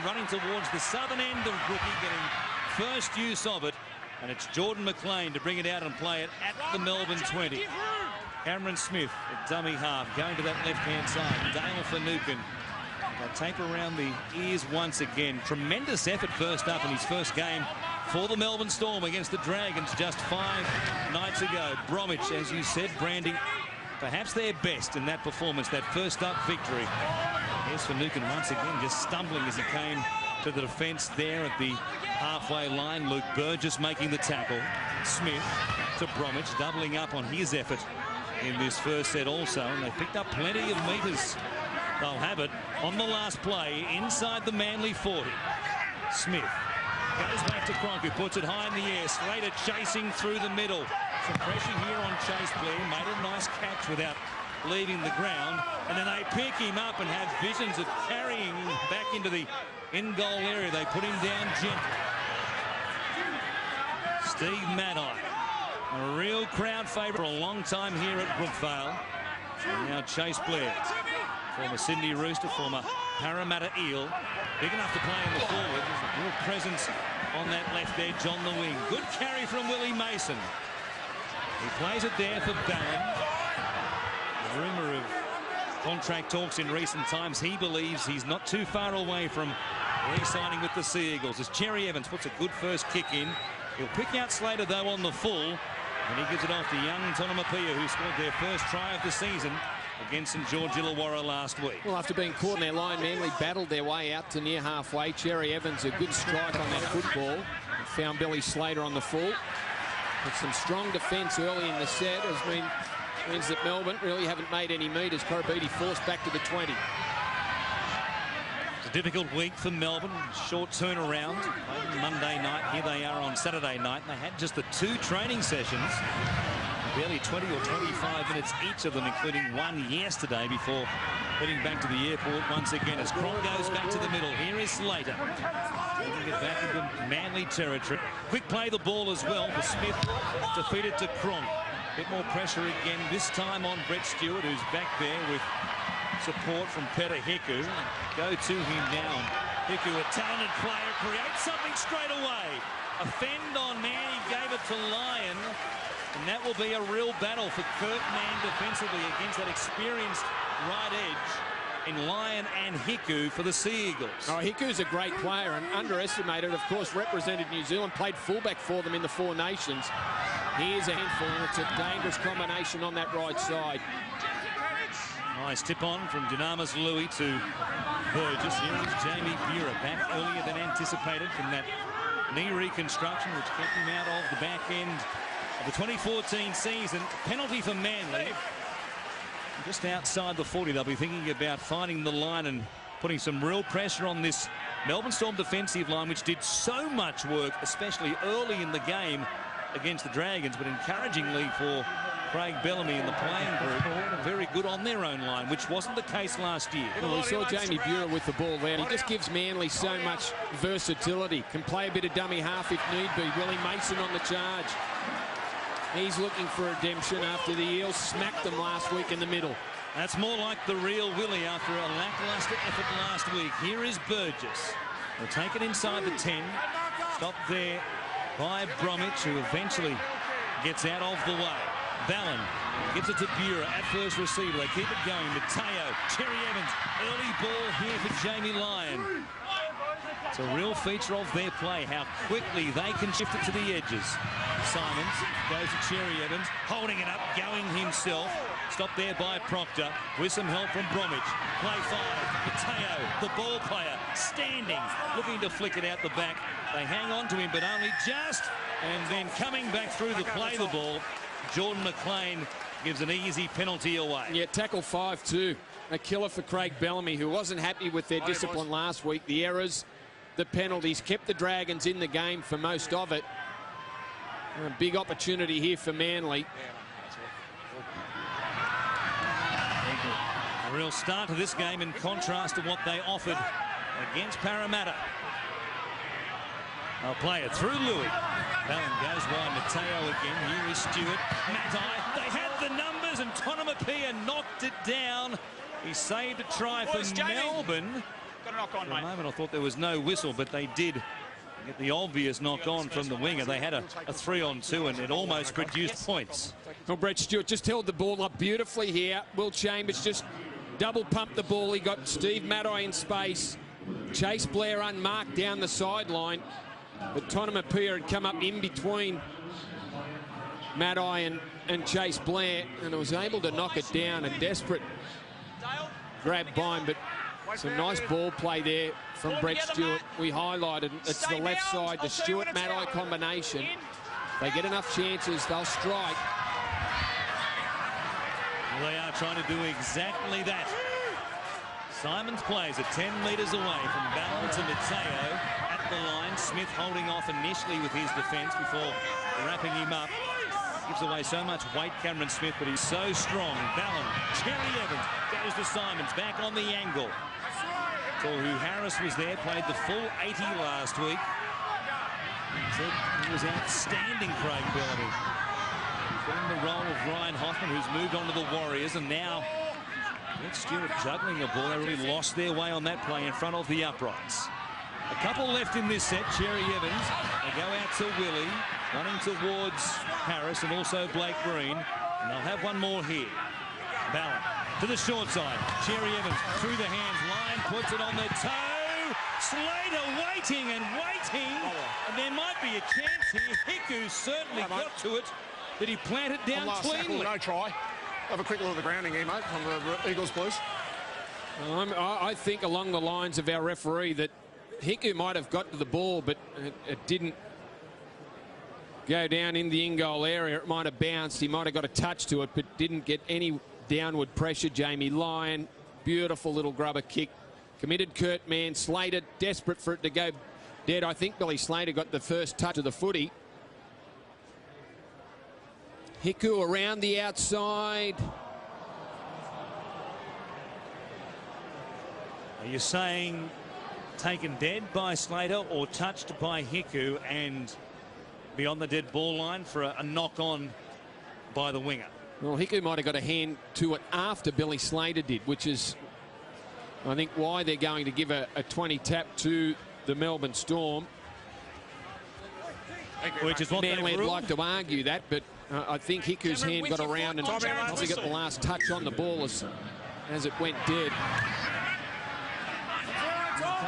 running towards the southern end of Brookie, getting first use of it. And it's Jordan McLean to bring it out and play it at the Melbourne 20. Cameron Smith, a dummy half, going to that left-hand side. Dale Finucane. They'll tape around the ears once again. Tremendous effort first up in his first game for the Melbourne Storm against the Dragons just 5 nights ago. Bromwich, as you said, branding perhaps their best in that performance, that first up victory. Here's Finucane once again just stumbling as he came to the defence there at the halfway line. Luke Burgess making the tackle. Smith to Bromwich, doubling up on his effort in this first set also, and they picked up plenty of metres. They'll have it on the last play inside the Manly 40. Smith goes back to Cronk, who puts it high in the air. Slater chasing through the middle. Some pressure here on Chase Blair. Made a nice catch without leaving the ground, and then they pick him up and have visions of carrying him back into the in-goal area. They put him down gently. Steve Maddai, a real crowd favourite for a long time here at Brookvale. And now Chase Blair, former Sydney Rooster, former Parramatta Eel, big enough to play in the forward. There's a real presence on that left edge on the wing. Good carry from Willie Mason. He plays it there for Ballon. A rumour of contract talks in recent times. He believes he's not too far away from re-signing with the Sea Eagles as Cherry Evans puts a good first kick in. He'll pick out Slater though on the full, and he gives it off to young Tonomapia, who scored their first try of the season against St George Illawarra last week. Well, after being caught in their line, Manly battled their way out to near halfway. Cherry Evans, a good strike on that football, and found Billy Slater on the full. With some strong defence early in the set means that Melbourne really haven't made any metres. Korobidi forced back to the 20. It's a difficult week for Melbourne. Short turnaround. Monday night. Here they are on Saturday night. And they had just the 2 training sessions. Barely 20 or 25 minutes each of them, including one yesterday before heading back to the airport once again as Cronk goes back to the middle. Here is Slater. Taking it back into Manly territory. Quick play the ball as well for Smith to feed it to Cronk. Bit more pressure again, this time on Brett Stewart, who's back there with support from Peter Hiku. Go to him now. Hiku, a talented player, creates something straight away. A fend on man, he gave it to Lyon. And that will be a real battle for Kurt Mann defensively against that experienced right edge in Lyon and Hiku for the Sea Eagles. Oh, Hiku's a great player and underestimated. Of course, represented New Zealand, played fullback for them in the Four Nations. Here's a handful, and it's a dangerous combination on that right side. Nice tip on from Dynamis Louis to Burgess. Here is Jamie Buehrer back earlier than anticipated from that knee reconstruction, which kept him out of the back end of the 2014 season. Penalty for Manly. Just outside the 40, they'll be thinking about finding the line and putting some real pressure on this Melbourne Storm defensive line, which did so much work, especially early in the game against the Dragons, but encouragingly for Craig Bellamy and the playing group, very good on their own line, which wasn't the case last year. Well, we saw Jamie Buehrer with the ball there. He just gives Manly so much versatility. Can play a bit of dummy half if need be. Willie Mason on the charge. He's looking for redemption after the Eels smacked them last week in the middle. That's more like the real Willie after a lackluster effort last week. Here is Burgess. They'll take it inside the 10. Stopped there by Bromwich, who eventually gets out of the way. Ballon gives it to Buehrer at first receiver. They keep it going. Mateo, Cherry Evans, early ball here for Jamie Lyon. It's a real feature of their play, how quickly they can shift it to the edges. Simons goes to Cherry Evans, holding it up, going himself. Stopped there by Proctor with some help from Bromwich. Play 5, Mateo, the ball player, standing, looking to flick it out the back. They hang on to him, but only just. And then coming back through to play the ball, Jordan McLean gives an easy penalty away. Yeah, tackle 5 too. A killer for Craig Bellamy, who wasn't happy with their discipline last week. The errors, the penalties, kept the Dragons in the game for most of it. And a big opportunity here for Manly. A real start to this game in contrast to what they offered against Parramatta. They'll play it through Louis. Ballon goes wide. Mateo again. Here is Stewart. Matai. They had the numbers, and Tonomapia knocked it down. He saved a try for Melbourne. Got a knock on, For a mate. moment, I thought there was no whistle, but they did get the obvious knock on from the winger. They had a 3-on-2, and it almost produced points. Well, Brett Stewart just held the ball up beautifully here. Will Chambers just double pumped the ball. He got Steve Maddai in space. Chase Blair unmarked down the sideline. But Tonamapia had come up in between Maddai and Chase Blair, and was able to knock it down. A desperate grab by him, but some nice ball play there from Brett Stewart. We highlighted it's the left side, the Stewart-Maddai combination. If they get enough chances, they'll strike. Well, they are trying to do exactly that. Simons plays it 10 metres away from Ballon to Mateo at the line. Smith holding off initially with his defence before wrapping him up. Gives away so much weight, Cameron Smith, but he's so strong. Ballon, Cherry Evans goes to Simons, back on the angle. So who Harris was there, played the full 80 last week. Said he was outstanding, Craig Bellamy. In the role of Ryan Hoffman, who's moved on to the Warriors, and now Brett Stewart juggling the ball. They really lost their way on that play in front of the uprights. A couple left in this set. Cherry Evans, they go out to Willie, running towards Harris and also Blake Green, and they'll have one more here. Ballon to the short side. Cherry Evans through the hands, line puts it on the toe. Slater waiting and waiting, and there might be a chance here. Hiku certainly got to it, but he planted down cleanly. No try. Have a quick look at the grounding here, mate, from the Eagles, please. I think along the lines of our referee that Hiku might have got to the ball, but it didn't go down in the in-goal area. It might have bounced. He might have got a touch to it, but didn't get any downward pressure. Jamie Lyon, beautiful little grubber kick. Committed Kurt Mann. Slater, desperate for it to go dead. I think Billy Slater got the first touch of the footy. Hiku around the outside. Are you saying taken dead by Slater or touched by Hiku and beyond the dead ball line for a knock-on by the winger? Well, Hiku might have got a hand to it after Billy Slater did, which is, I think, why they're going to give a 20 tap to the Melbourne Storm. Which is what Manly they'd would like to argue that, but I think Hiku's hand got around and probably got the last touch on the ball as it went dead.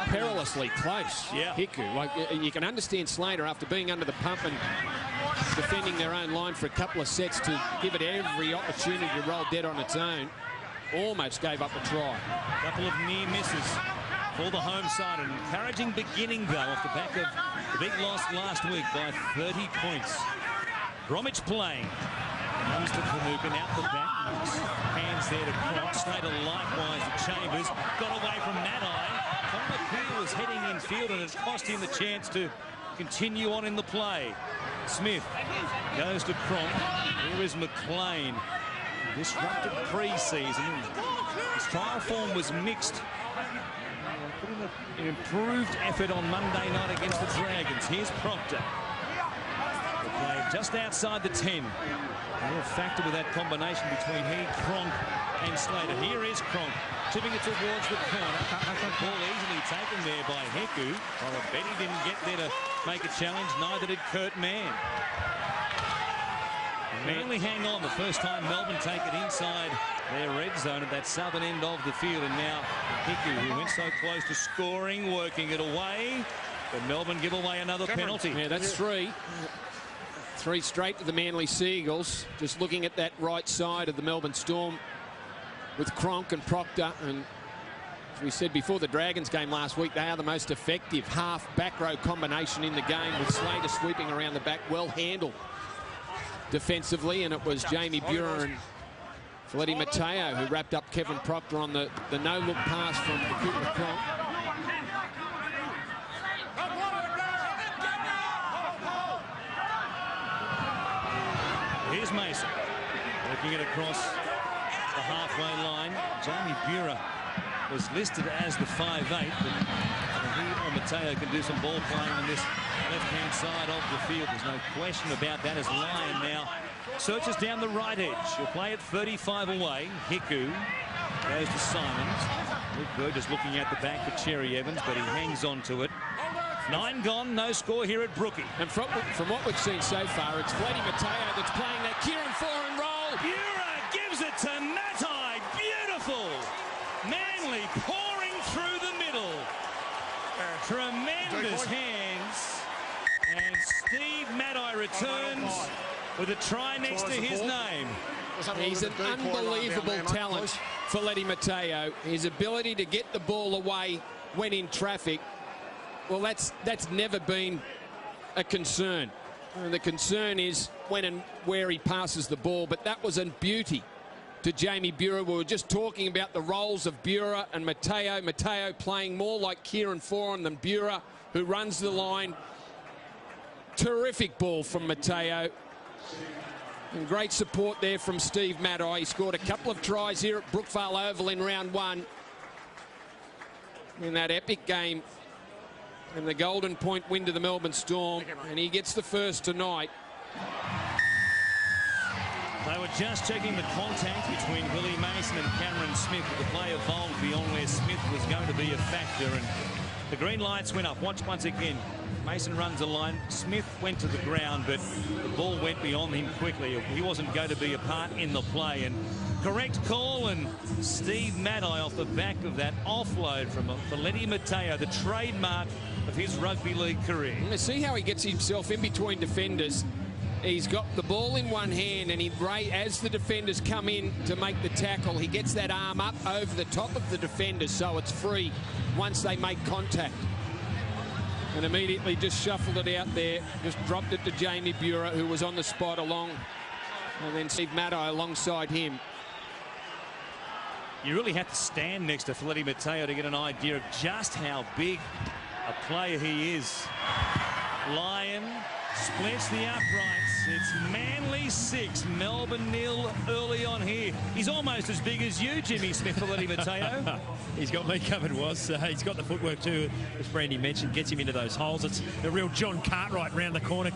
Perilously close. Yeah. Hiku. Like, you can understand Slater after being under the pump and defending their own line for a couple of sets to give it every opportunity to roll dead on its own. Almost gave up a try. A couple of near misses for the home side. An encouraging beginning, though, off the back of the big loss last week by 30 points. Bromwich playing. Comes to Finucane out the back. Hands there to Cronk. Slater likewise to Chambers. Got away from Maddai. Tonamapia was heading in field, and it cost him the chance to continue on in the play. Smith goes to Cronk. Here is McLean. Disrupted pre-season. His trial form was mixed. Put in an improved effort on Monday night against the Dragons. Here's Proctor. They play just outside the 10. A real factor with that combination between he, Cronk, and Slater. Here is Cronk, tipping it towards the corner. Ball easily taken there by Hiku. Well, I bet he didn't get there to make a challenge. Neither did Kurt Mann. Manly hang on. The first time Melbourne take it inside their red zone at that southern end of the field. And now Hiku, who went so close to scoring, working it away. But Melbourne give away another penalty. Yeah, that's three. Three straight to the Manly Seagulls. Just looking at that right side of the Melbourne Storm with Cronk and Proctor. And as we said before the Dragons game last week, they are the most effective half back row combination in the game, with Slater sweeping around the back, well handled defensively. And it was Jamie Buhrer and Fletty Mateo who wrapped up Kevin Proctor on the no-look pass from Cooper Cronk. Here's Mason, working it across the halfway line. Jamie Buhrer was listed as the 5'8", but he or Mateo can do some ball playing on this left-hand side of the field. There's no question about that, as Lyon now searches down the right edge. He'll play it 35 away. Hiku goes to Simons. Luke Burgess looking at the back for Cherry Evans, but he hangs on to it. 9 gone, no score here at Brookie. And from what we've seen so far, it's Fletty Mateo that's playing that Kieran Foran role. Bura gives it to Matai. Beautiful. Manly pouring through the middle. Tremendous hands. And Steve Matai returns with a try next to his name. He's an unbelievable talent for Fletty Mateo. His ability to get the ball away when in traffic, well, that's never been a concern. And the concern is when and where he passes the ball, but that was a beauty to Jamie Bura. We were just talking about the roles of Bura and Mateo. Mateo playing more like Kieran Foran than Bura, who runs the line. Terrific ball from Mateo. And great support there from Steve Matai. He scored a couple of tries here at Brookvale Oval in round 1. In that epic game. And the Golden Point win to the Melbourne Storm. And he gets the first tonight. They were just checking the contact between Willie Mason and Cameron Smith. The play evolved beyond where Smith was going to be a factor. And the green lights went up. Watch once again. Mason runs a line. Smith went to the ground, but the ball went beyond him quickly. He wasn't going to be a part in the play. And correct call, and Steve Matai off the back of that offload from Fletty Mateo, the trademark of his rugby league career. You see how he gets himself in between defenders. He's got the ball in one hand, and as the defenders come in to make the tackle, he gets that arm up over the top of the defenders so it's free once they make contact. And immediately just shuffled it out there, just dropped it to Jamie Bura, who was on the spot along, and then Steve Matai alongside him. You really have to stand next to Fletty Mateo to get an idea of just how big a player he is. Lyon splits the uprights. It's Manly 6, Melbourne 0 early on here. He's almost as big as you, Jimmy Smith, Fletty Mateo. He's got me covered, was. He's got the footwork too, as Brandy mentioned, gets him into those holes. It's a real John Cartwright round the corner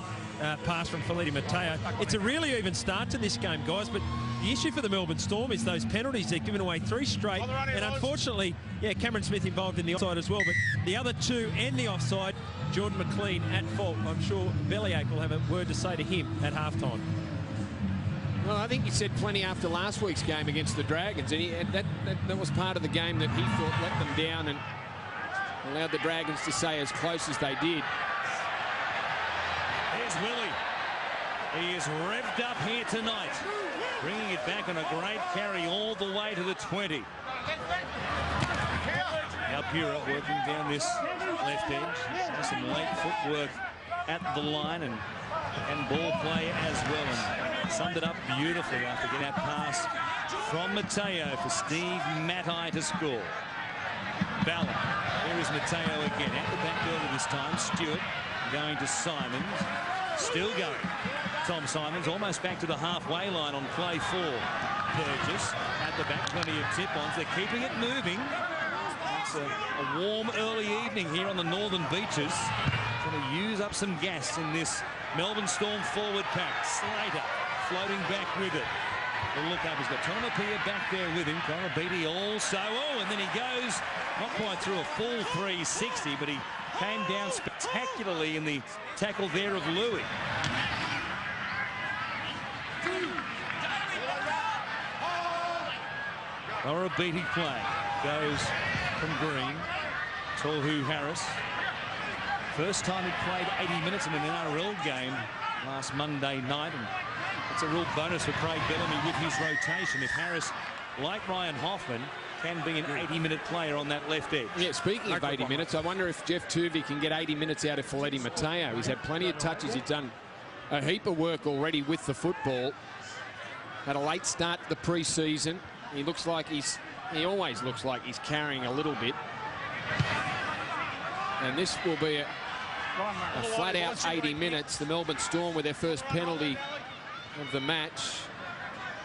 pass from Fletty Mateo. It's a really even start to this game, guys, but the issue for the Melbourne Storm is those penalties. They're giving away 3 straight, and unfortunately, yeah, Cameron Smith involved in the offside as well, but the other 2 and the offside, Jordan McLean at fault. I'm sure Bellyache will have a word to say to him at halftime. Well, I think he said plenty after last week's game against the Dragons, and that was part of the game that he thought let them down and allowed the Dragons to stay as close as they did. There's Willie. He is revved up here tonight, bringing it back on a great carry all the way to the 20. Now Bura working down this left edge. Some late footwork at the line and ball play as well. And summed it up beautifully after getting that pass from Mateo for Steve Matai to score. Ballon. Here is Mateo again. At the back early this time. Stewart going to Simons. Still going. Tom Simons almost back to the halfway line on play 4. Burgess at the back. Plenty of tip-ons. They're keeping it moving. It's a warm early evening here on the northern beaches. Going to use up some gas in this Melbourne Storm forward pack. Slater floating back with it. The look up, he's got Tonopia back there with him. Korobiti also. Oh, and then he goes not quite through a full 360, but he came down spectacularly in the tackle there of Louis. Korobiti play. Goes from Green. Tohu Harris. First time he played 80 minutes in an NRL game last Monday night. And it's a real bonus for Craig Bellamy with his rotation. If Harris, like Ryan Hoffman, can be an 80-minute player on that left edge. Yeah, speaking of 80 minutes, I wonder if Jeff Tuvey can get 80 minutes out of Fletty Mateo. He's had plenty of touches. He's done a heap of work already with the football. Had a late start to the pre-season. He looks like he always looks like he's carrying a little bit. And this will be a flat-out 80 minutes. The Melbourne Storm with their first penalty of the match.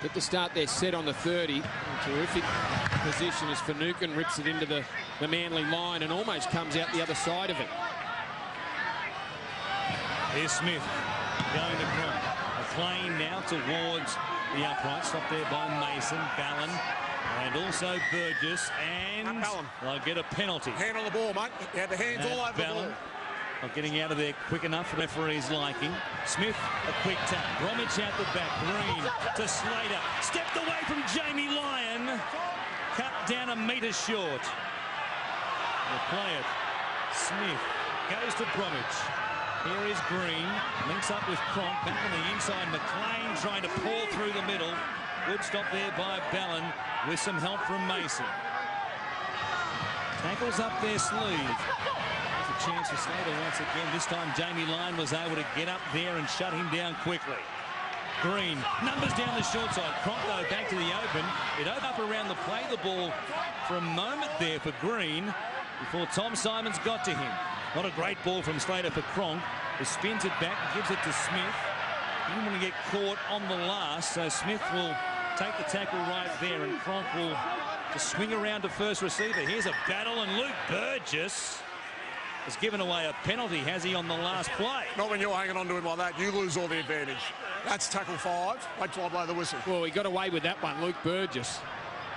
Get to start their set on the 30. Terrific position as Finucane rips it into the Manly line and almost comes out the other side of it. Here's Smith going to Cronk. McLean now towards the upright. Stopped there by Mason. Ballon And also Burgess, and they'll get a penalty. Hand on the ball, mate. He had the hands all over the ball. Not getting out of there quick enough for the referee's liking. Smith, a quick tap. Bromwich out the back. Green to Slater. Stepped away from Jamie Lyon. Cut down a metre short. They'll play it. Smith goes to Bromwich. Here is Green. Links up with Cronk. Back on the inside. McLean trying to pull through the middle. Good stop there by Ballon with some help from Mason. Tackles up their sleeve. There's a chance for Slater once again. This time Jamie Lyon was able to get up there and shut him down quickly. Green numbers down the short side. Cronk though back to the open. It opened up around the play the ball for a moment there for Green before Tom Simons got to him. Not a great ball from Slater for Cronk, who spins it back and gives it to Smith. He didn't want to get caught on the last, so Smith will take the tackle right there, and Cronk will just swing around to first receiver. Here's a battle, and Luke Burgess has given away a penalty, has he, on the last play? Not when you're hanging on to him like that. You lose all the advantage. That's tackle 5. Wait till I blow the whistle. Well, he got away with that one, Luke Burgess.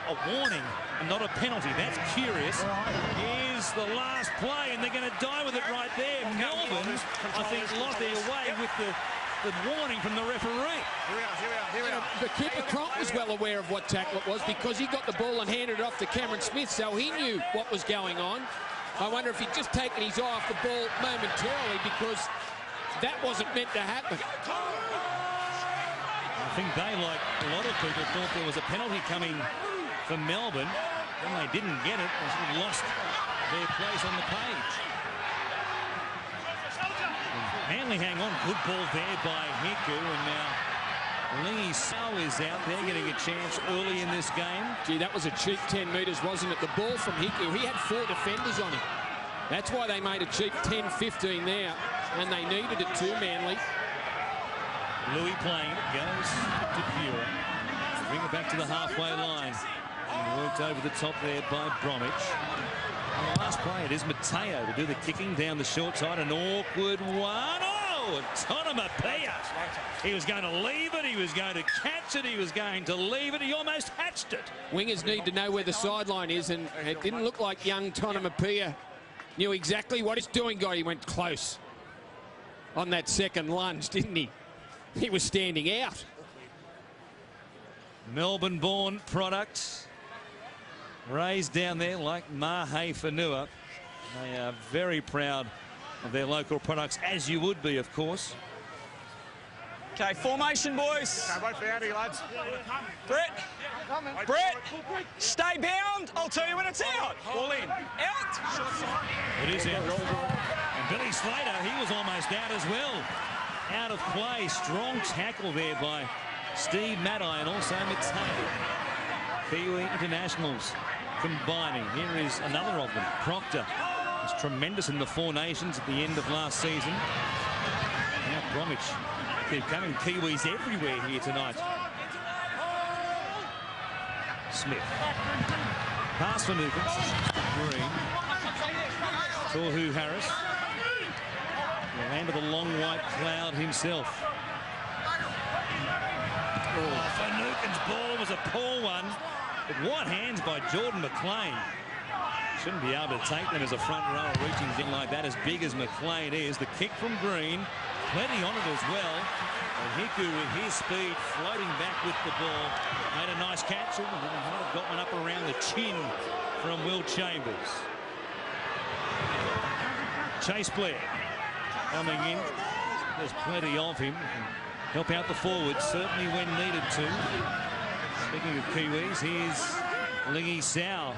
A warning and not a penalty. That's curious. Here's the last play, and they're going to die with it right there. Melbourne, I think, lost their way with the warning from the referee. Here we are. The keeper Cronk was well aware of what tackle it was because he got the ball and handed it off to Cameron Smith, so he knew what was going on. I wonder if he'd just taken his eye off the ball momentarily because that wasn't meant to happen. I think they, like a lot of people, thought there was a penalty coming for Melbourne. When they didn't get it, they sort of lost their place on the page. Manly hang on. Good ball there by Hiku, and now Lee Sow is out there getting a chance early in this game. Gee, that was a cheap 10 metres, wasn't it? The ball from Hiku, he had 4 defenders on him. That's why they made a cheap 10-15 there, and they needed it too, Manly. Louis playing it, goes to Pura. Bring it back to the halfway line. And worked over the top there by Bromwich. On the last play, it is Mateo to do the kicking down the short side. An awkward one. Oh, Tonomapea. He was going to leave it. He was going to catch it. He was going to leave it. He almost hatched it. Wingers need to know where the sideline is, and it didn't look like young Tonomapea knew exactly what he's doing. God, he went close on that second lunge, didn't he? He was standing out. Melbourne-born product. Raised down there like Mahe Whenua. They are very proud of their local products, as you would be, of course. Okay, formation, boys. Okay, wait for Andy, lads. Brett, stay bound. I'll tell you when it's out. All in. Out. It is out. And Billy Slater, he was almost out as well. Out of play. Strong tackle there by Steve Maddie and also Mateo. Kiwi internationals combining. Here is another of them. Proctor was tremendous in the Four Nations at the end of last season. Now Bromwich keep coming. Kiwis everywhere here tonight. Smith. Pass for Newcomb. Green. Tohu Harris. The land of the long white cloud himself. Oh, Finucane's ball was a poor one. But what hands by Jordan McLean. Shouldn't be able to take them as a front rower reaching in like that, as big as McLean is. The kick from Green, plenty on it as well. And Hiku with his speed floating back with the ball. Made a nice catch. And might have got one up around the chin from Will Chambers. Chase Blair coming in. There's plenty of him. Help out the forwards, certainly when needed to. Speaking of Kiwis, here's Lingy Sow.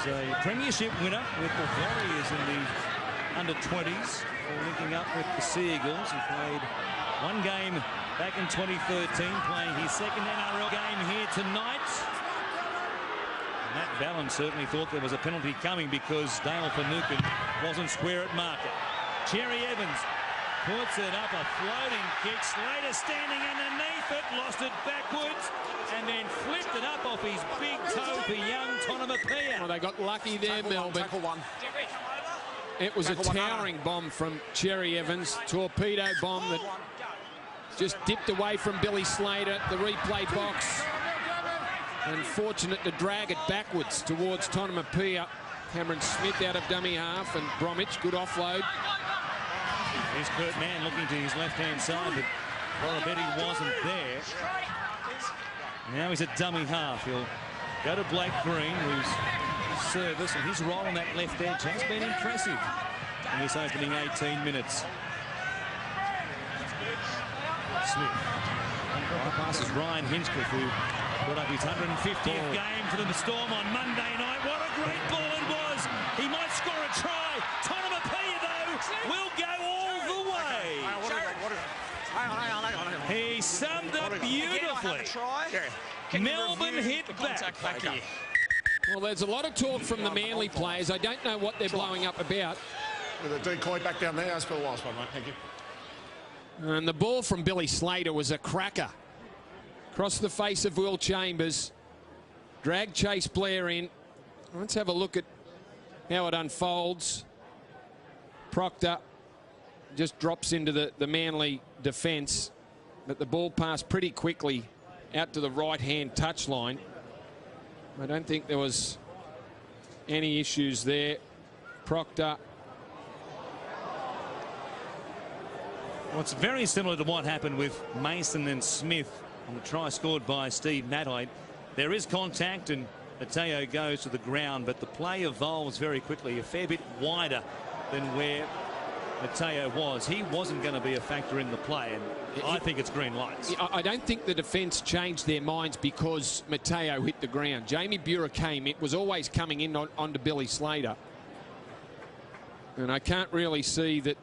He's a premiership winner with the Warriors in the under-20s. Linking up with the Seagulls. He played one game back in 2013, playing his second NRL game here tonight. Matt Ballon certainly thought there was a penalty coming because Dale Finucane wasn't square at marker. Cherry Evans puts it up, a floating kick. Slater standing underneath it, lost it backwards, and then flipped it up off his big toe for young Tonomapea. Well, they got lucky there, Melbourne. Tackle one. It was a towering bomb from Cherry Evans, torpedo bomb that just dipped away from Billy Slater, the replay box. and fortunate to drag it backwards towards Tonomapia. Cameron Smith out of dummy half, and Bromwich, good offload. Here's Kurt Mann looking to his left-hand side, but Corabetti wasn't there. Now he's a dummy half. He'll go to Blake Green, whose service and his role on that left edge has been impressive in this opening 18 minutes. Smith. Passes Ryan Hinchcliffe, who put up his 150th game for the Storm on Monday night. What a great ball it was. He might score a try. Tonomapia, though, will go all the way. Hang on. He summed up beautifully. Melbourne hit back. Well, there's a lot of talk from the Manly players. I don't know what they're blowing up about. With a decoy back down there. That's for the last one, mate. Thank you. And the ball from Billy Slater was a cracker. Across the face of Will Chambers. Drag Chase Blair in. Let's have a look at how it unfolds. Proctor just drops into the Manly defence, but the ball passed pretty quickly out to the right-hand touchline. I don't think there was any issues there. Proctor. Well, it's very similar to what happened with Mason and Smith on the try scored by Steve Matai. There is contact and Mateo goes to the ground, but the play evolves very quickly, a fair bit wider than where Mateo was. He wasn't going to be a factor in the play, and I think it's green lights. I don't think the defence changed their minds because Mateo hit the ground. Jamie Buhrer came. It was always coming in onto Billy Slater. And I can't really see that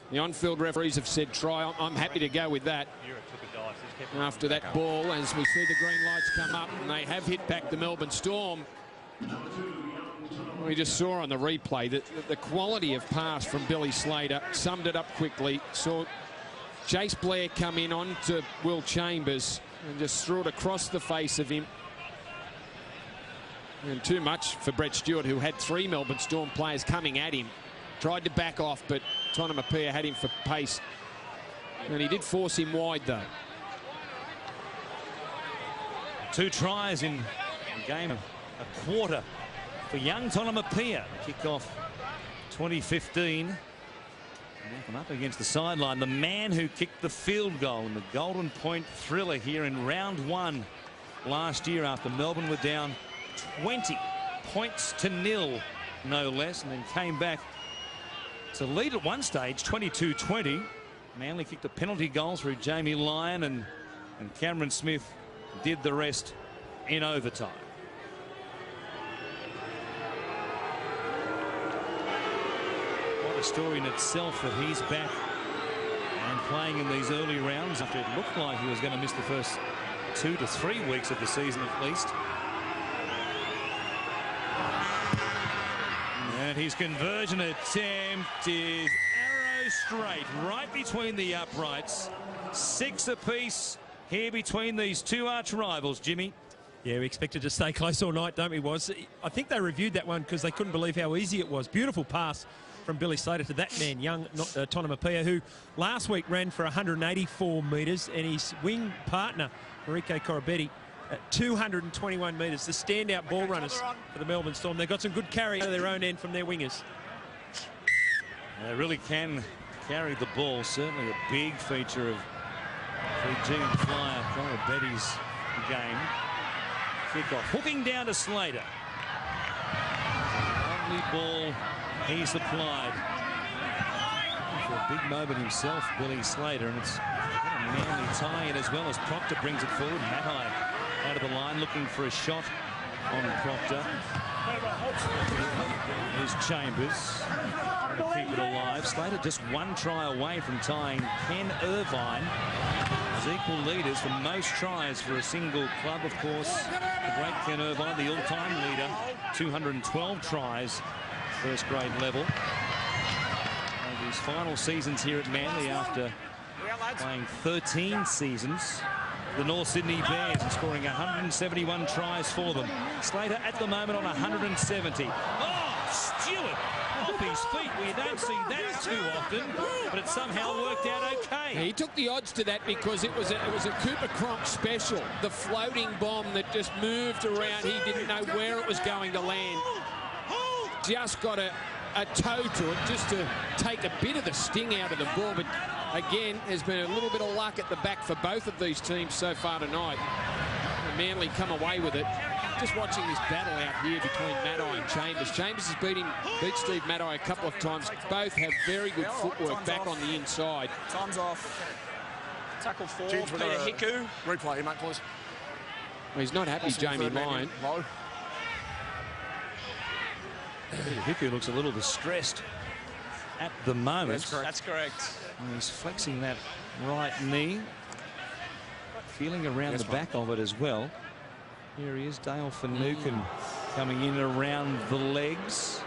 the on-field referees have said try. I'm happy to go with that. After that ball, as we see the green lights come up, and they have hit back the Melbourne Storm. We just saw on the replay that the quality of pass from Billy Slater, summed it up quickly, saw Chase Blair come in onto Will Chambers and just threw it across the face of him. And too much for Brett Stewart, who had 3 Melbourne Storm players coming at him. Tried to back off, but Tonomapia had him for pace. And he did force him wide, though. 2 tries in a game of a quarter for young Tonomapia. Kick-off 2015. Malcolm up against the sideline. The man who kicked the field goal in the Golden Point thriller here in round 1 last year after Melbourne were down 20 points to 0, no less, and then came back to lead at one stage 22-20. Manly kicked a penalty goal through Jamie Lyon, and Cameron Smith did the rest in overtime. What a story in itself that he's back and playing in these early rounds after it looked like he was going to miss the first 2 to 3 weeks of the season at least. And his conversion attempt is arrow straight right between the uprights. 6 apiece here between these 2 arch rivals, Jimmy. Yeah, we expected to stay close all night, don't we, Was? I think they reviewed that one because they couldn't believe how easy it was. Beautiful pass from Billy Slater to that man, young Tonomapia, who last week ran for 184 metres, and his wing partner, Enrique Corabetti, at 221 metres. The standout ball runners for the Melbourne Storm. They've got some good carry out of their own end from their wingers. They really can carry the ball. Certainly a big feature of Fijian flyer Corabetti's game. Kick-off. Hooking down to Slater. Lovely ball he supplied. For a big moment himself, Billy Slater, and it's a Manly tie-in as well as Proctor brings it forward. Matai out of the line looking for a shot on Proctor. Here's Chambers to keep it alive. Slater just 1 try away from tying Ken Irvine as equal leaders for most tries for a single club. Of course, the great Ken Irvine, the all-time leader, 212 tries, first grade level. And his final seasons here at Manly after playing 13 seasons. The North Sydney Bears and scoring 171 tries for them. Slater at the moment on 170. Oh, Stewart! off his feet. We don't see that too often, but it somehow worked out okay. He took the odds to that because it was a Cooper Cronk special. The floating bomb that just moved around. He didn't know where it was going to land. Just got a toe to it just to take a bit of the sting out of the ball. But again, there's been a little bit of luck at the back for both of these teams so far tonight. Manly come away with it. Just watching this battle out here between Maddai and Chambers. Chambers has beat Steve Maddai a couple of times. Both have very good footwork back on the inside. Time's off. Tackle 4, James, Peter Hiku. Replay, mate, please. Well, he's not happy, Jamie Lyon. Low. Hiku looks a little distressed at the moment. That's correct. And he's flexing that right knee. Feeling around the back of it as well. Here he is, Dale Finucane coming in around the legs.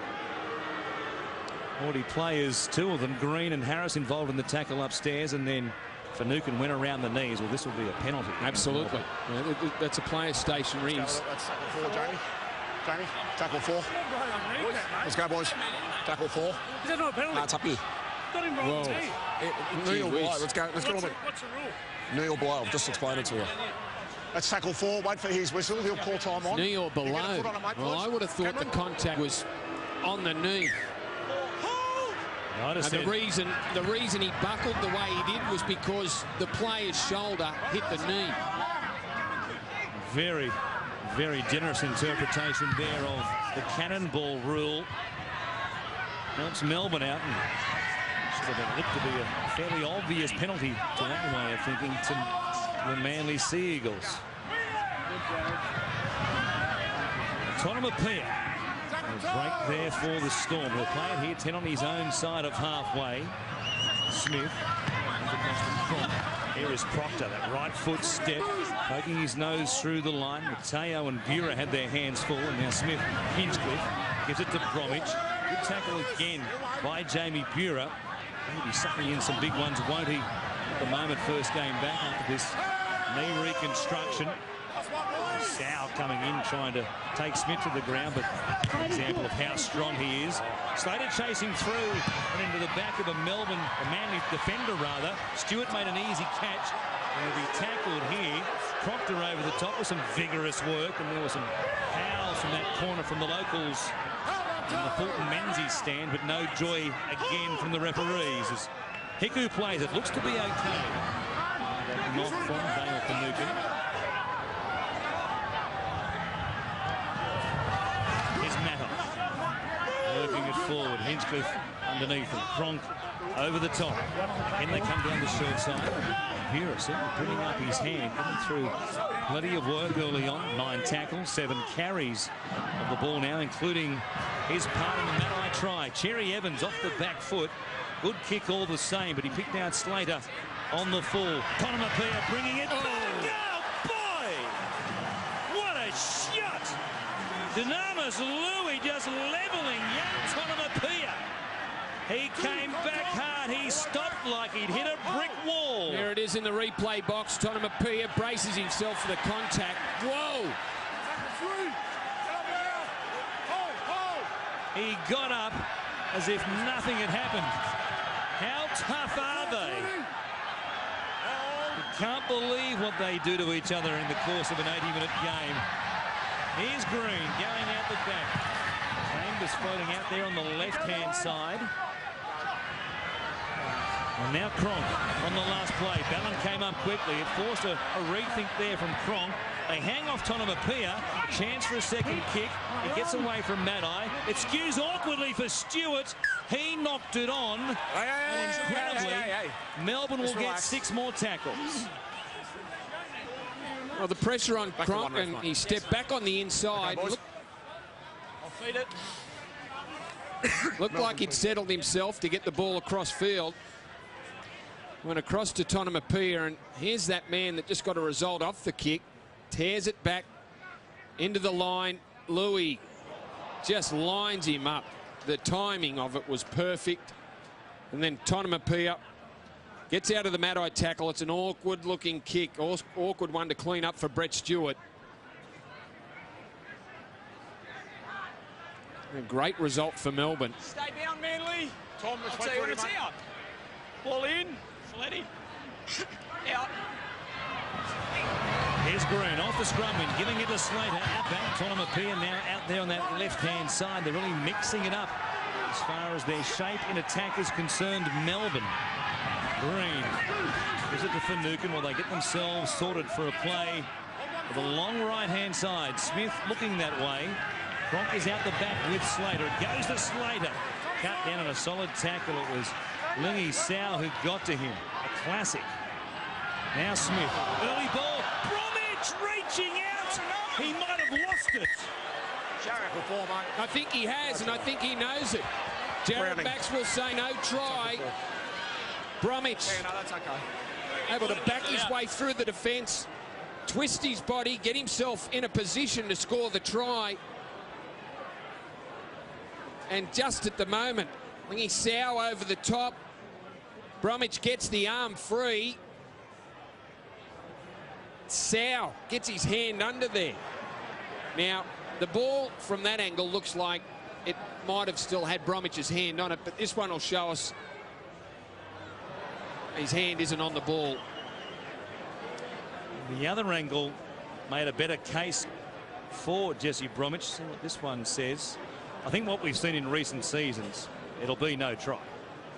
40 players, 2 of them, Green and Harris, involved in the tackle upstairs, and then Finucane went around the knees. Well, this will be a penalty. Absolutely. Yeah, that's a player station rings. That's tackle 4, Jamie. Jamie, tackle 4. Let's go, boys. Tackle 4. Is that not a penalty? No, it's up here. Got him wrong, Knee or blow. Let's go. Let's get on it. What's the rule? Knee or blow. I'll just explain it to you. That's tackle 4. Wait for his whistle. He'll call time on. Knee or below. You get a foot on it, mate, Well, please. I would have thought the contact was on the knee. I'd have And the reason he buckled the way he did was because the player's shoulder hit the knee. very, very generous interpretation there of the cannonball rule. Helps Melbourne out, and should have looked to be a fairly obvious penalty to that way of thinking to the Manly Sea Eagles. Tonomapia. A break there for the Storm. We'll play it here, 10 on his own side of halfway. Smith. Here is Proctor, that right foot step, poking his nose through the line. Mateo and Bura had their hands full, and now Smith, Hinchcliffe, gives it to Bromwich. Good tackle again by Jamie Bura. He'll be sucking in some big ones, won't he? At the moment, first game back after this knee reconstruction. Sow coming in, trying to take Smith to the ground, but an example of how strong he is. Slater chasing through and into the back of a Manly defender rather. Stewart made an easy catch and will be tackled here. Proctor over the top with some vigorous work, and there was some howls from that corner from the locals in the Fulton Menzies stand, but no joy again from the referees as Hiku plays it. Looks to be okay. That knock from Dale Finucane. Working it forward, Hinchcliffe underneath him, Cronk over the top, and they come down the short side. Bura certainly putting up his hand, coming through plenty of work early on. 9 tackles, 7 carries of the ball now, including his part in the Maddai try. Cherry Evans off the back foot, good kick all the same, but he picked out Slater on the full. Tonomapia bringing it back. Oh boy! What a shot! Dynamis Louis just levelling young Tonomapia. He came back hard. He stopped like he'd hit a brick wall. There it is in the replay box. Tonomapia braces himself for the contact. Whoa! He got up as if nothing had happened. How tough are they? You can't believe what they do to each other in the course of an 80-minute game. Here's Green going out the back. Chambers floating out there on the left-hand side. And now Cronk on the last play. Ballon came up quickly. It forced a rethink there from Cronk. They hang off Tonomapia. A chance for a second kick. It gets away from Maddai. It skews awkwardly for Stewart. He knocked it on. And incredibly, Melbourne will get 6 more tackles. Well, the pressure on Cronk, and he stepped back on the inside. Okay, I'll feed it. Looked like he'd settled himself to get the ball across field. Went across to Tonomapia, and here's that man that just got a result off the kick. Tears it back into the line. Louis just lines him up. The timing of it was perfect. And then Tonomapia gets out of the Maddai tackle. It's an awkward-looking kick. Awkward one to clean up for Brett Stewart. A great result for Melbourne. Stay down, Manly. Tom, let's I'll wait tell you for when you, it's mate. out. Ball in. Fletty. Out. Here's Green off the scrum win, giving it to Slater. Out back, Tonomapia now out there on that left-hand side. They're really mixing it up as far as their shape in attack is concerned. Melbourne. Green. Gives it to Finucane while they get themselves sorted for a play with a long right-hand side. Smith looking that way. Cronk is out the back with Slater. It goes to Slater. Cut down on a solid tackle. It was Lingy Sow who got to him. A classic. Now Smith. Early ball. Bromwich reaching out. He might have lost it. Before, mate. I think he has, and I think he knows it. Jared Browning. Maxwell say no try. Bromwich Yeah, no, that's okay. able to back his way through the defence, twist his body, get himself in a position to score the try. And just at the moment, Lingy Sow over the top. Bromwich gets the arm free. Sow gets his hand under there. Now, the ball from that angle looks like it might have still had Bromwich's hand on it, but this one will show us his hand isn't on the ball. The other angle made a better case for Jesse Bromwich. See what this one says. I think what we've seen in recent seasons, it'll be no try.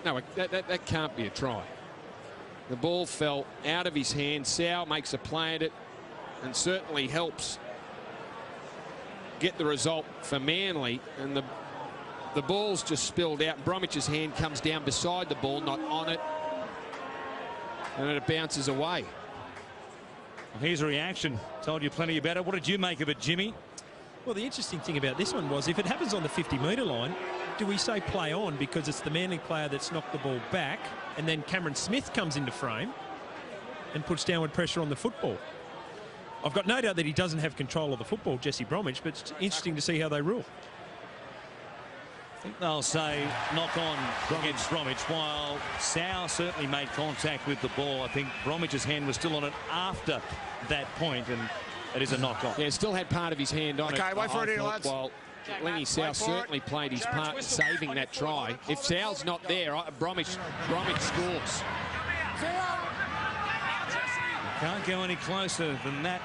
No, that can't be a try. The ball fell out of his hand. Sow makes a play at it and certainly helps get the result for Manly. And the ball's just spilled out. Bromwich's hand comes down beside the ball, not on it. And it bounces away. Well, here's a reaction. Told you plenty about it. What did you make of it, Jimmy? Well, the interesting thing about this one was if it happens on the 50-metre line, do we say play on because it's the Manly player that's knocked the ball back and then Cameron Smith comes into frame and puts downward pressure on the football? I've got no doubt that he doesn't have control of the football, Jesse Bromwich, but it's interesting to see how they rule. I think they'll say knock on against Bromwich, while Sow certainly made contact with the ball. I think Bromwich's hand was still on it after that point, and it is a knock on. Yeah, still had part of his hand on it. Okay, wait for it here, lads. While Lingy Sow certainly played his part in saving that try. If Sow's not there, Bromwich scores. Can't go any closer than that.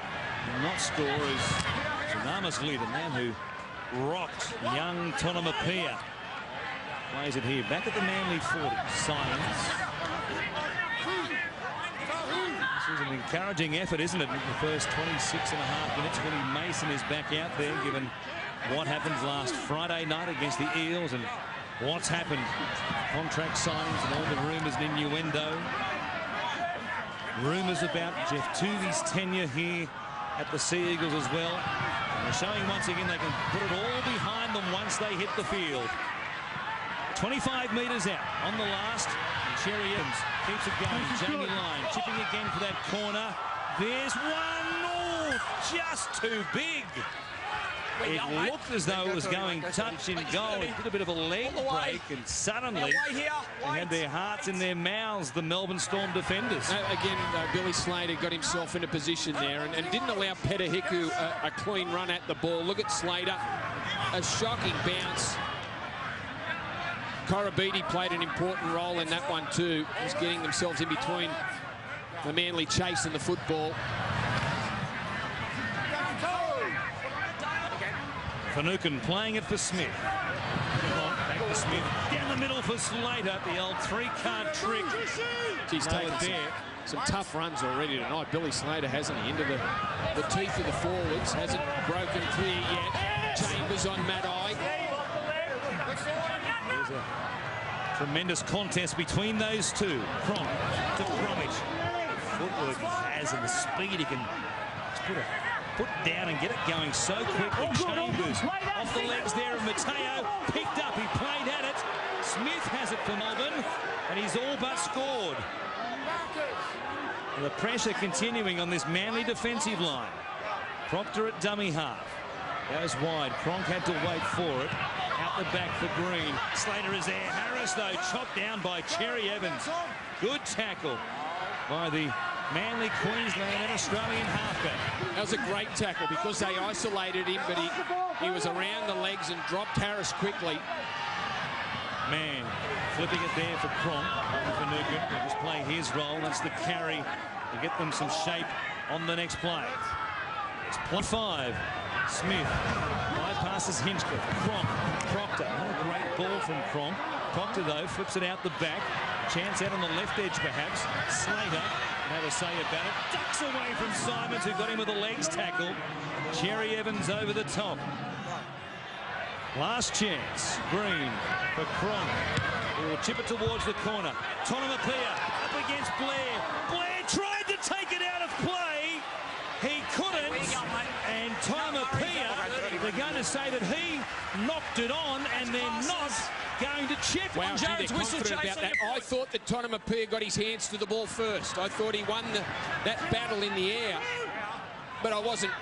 Not score is Tsunamis lead, a man who rocked young Tonomapia. Plays it here, back at the Manly 40. Silence. This is an encouraging effort, isn't it, in the first 26.5 minutes. Willie Mason is back out there, given what happened last Friday night against the Eels and what's happened. Contract signings and all the rumours and innuendo. Rumours about Jeff Tuvey's tenure here at the Sea Eagles as well. And they're showing once again they can put it all behind them once they hit the field. 25 metres out on the last. And Cherry Evans keeps it going. Jamie Lyon chipping again for that corner. There's one. Oh, just too big. It looked as though it was going touch in goal. It did a bit of a leg break, and suddenly they had their hearts in their mouths, the Melbourne Storm defenders. Again, Billy Slater got himself in a position there and didn't allow Petahiku a clean run at the ball. Look at Slater, a shocking bounce. Korobidi played an important role in that one too. Just getting themselves in between the Manly chase and the football. Finucane playing it for Smith. Back to Smith. Down the middle for Slater. The old three-card trick. He's taken some tough runs already tonight. Billy Slater hasn't he? Into the teeth of the forwards. Hasn't broken clear yet. Chambers on Maddai. There's a tremendous contest between those two. Cronk to Bromwich. Footwork he has and the speed he can just put down and get it going so quickly. Chambers off the legs there, and Mateo picked up. He played at it. Smith has it for Melbourne, and he's all but scored. And the pressure continuing on this Manly defensive line. Proctor at dummy half. Goes wide. Cronk had to wait for it. Out the back for Green. Slater is there. Harris, though, chopped down by Cherry Evans. Good tackle by the Manly, Queensland and Australian halfback. That was a great tackle because they isolated him, but he was around the legs and dropped Harris quickly. Man, flipping it there for Cronk. For Nugent, he'll just play his role. That's the carry to get them some shape on the next play. It's play 5. Smith bypasses Hinchcliffe. Cronk. Proctor. Not a great ball from Cronk. Proctor, though, flips it out the back. Chance out on the left edge, perhaps. Slater, have a say about it. Ducks away from Simons, who got him with a legs tackle. Cherry Evans over the top. Last chance. Green for Cronk. He will chip it towards the corner. Tonamapia up against Blair. Blair tried to take it out of play. He couldn't. And Tonamapia, they're going to say that he knocked it on, and they're not going to check. Wow, Jared's they're whistle confident chase about that. I thought that Tonamapia got his hands to the ball first. I thought he won that battle in the air, but I wasn't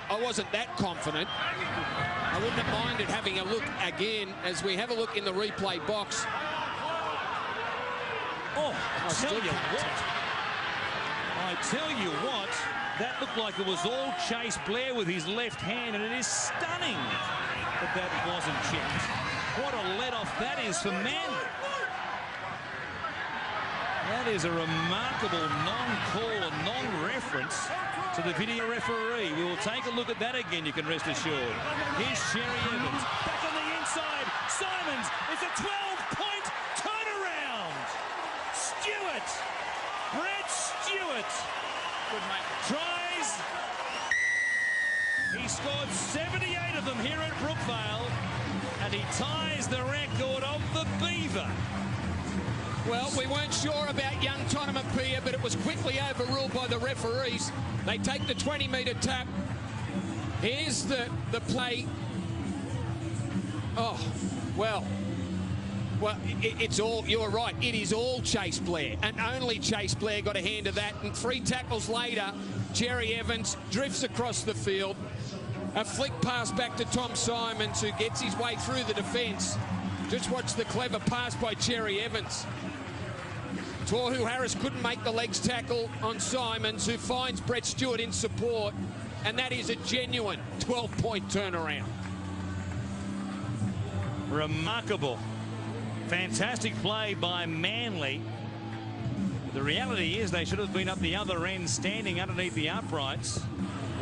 that confident. I wouldn't have minded having a look again as we have a look in the replay box. Oh, I tell you what, that looked like it was all Chase Blair with his left hand, and it is stunning that that wasn't checked. What a let-off that is for Manly. That is a remarkable non-call and non-reference to the video referee. We will take a look at that again, you can rest assured. Here's Cherry Evans. Back on the inside. Simons. It's a 12-point turnaround. Stewart. Brett Stewart. Good, mate. Tries. He scored 78 of them here at Brookvale, and he ties the record of the Beaver. Well, we weren't sure about young Tonamapia, but it was quickly overruled by the referees. They take the 20-metre tap. Here's the play. Oh, well, it's all, you're right, it is all Chase Blair, and only Chase Blair got a hand of that. And 3 tackles later, Cherry Evans drifts across the field. A flick pass back to Tom Simons, who gets his way through the defence. Just watch the clever pass by Cherry Evans. Tohu Harris couldn't make the legs tackle on Simons, who finds Brett Stewart in support, and that is a genuine 12-point turnaround. Remarkable. Fantastic play by Manly. The reality is they should have been up the other end, standing underneath the uprights,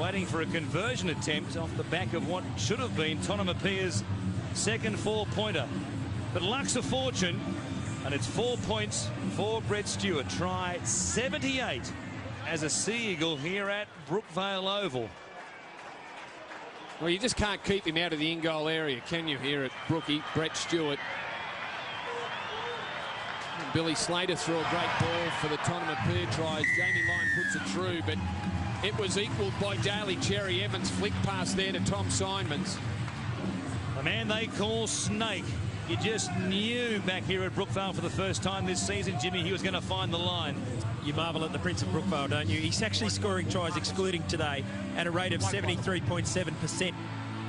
waiting for a conversion attempt off the back of what should have been Tonamapia's second 4-pointer. But luck's a fortune, and it's 4 points for Brett Stewart. Try 78 as a Sea Eagle here at Brookvale Oval. Well, you just can't keep him out of the in-goal area, can you, here at Brookie? Brett Stewart. Billy Slater threw a great ball for the Tonamapia tries. Jamie Lyon puts it through, but it was equalled by Daly Cherry Evans' flick pass there to Tom Simons. The man they call Snake. You just knew back here at Brookvale for the first time this season, Jimmy, he was going to find the line. You marvel at the Prince of Brookvale, don't you? He's actually scoring tries, excluding today, at a rate of 73.7%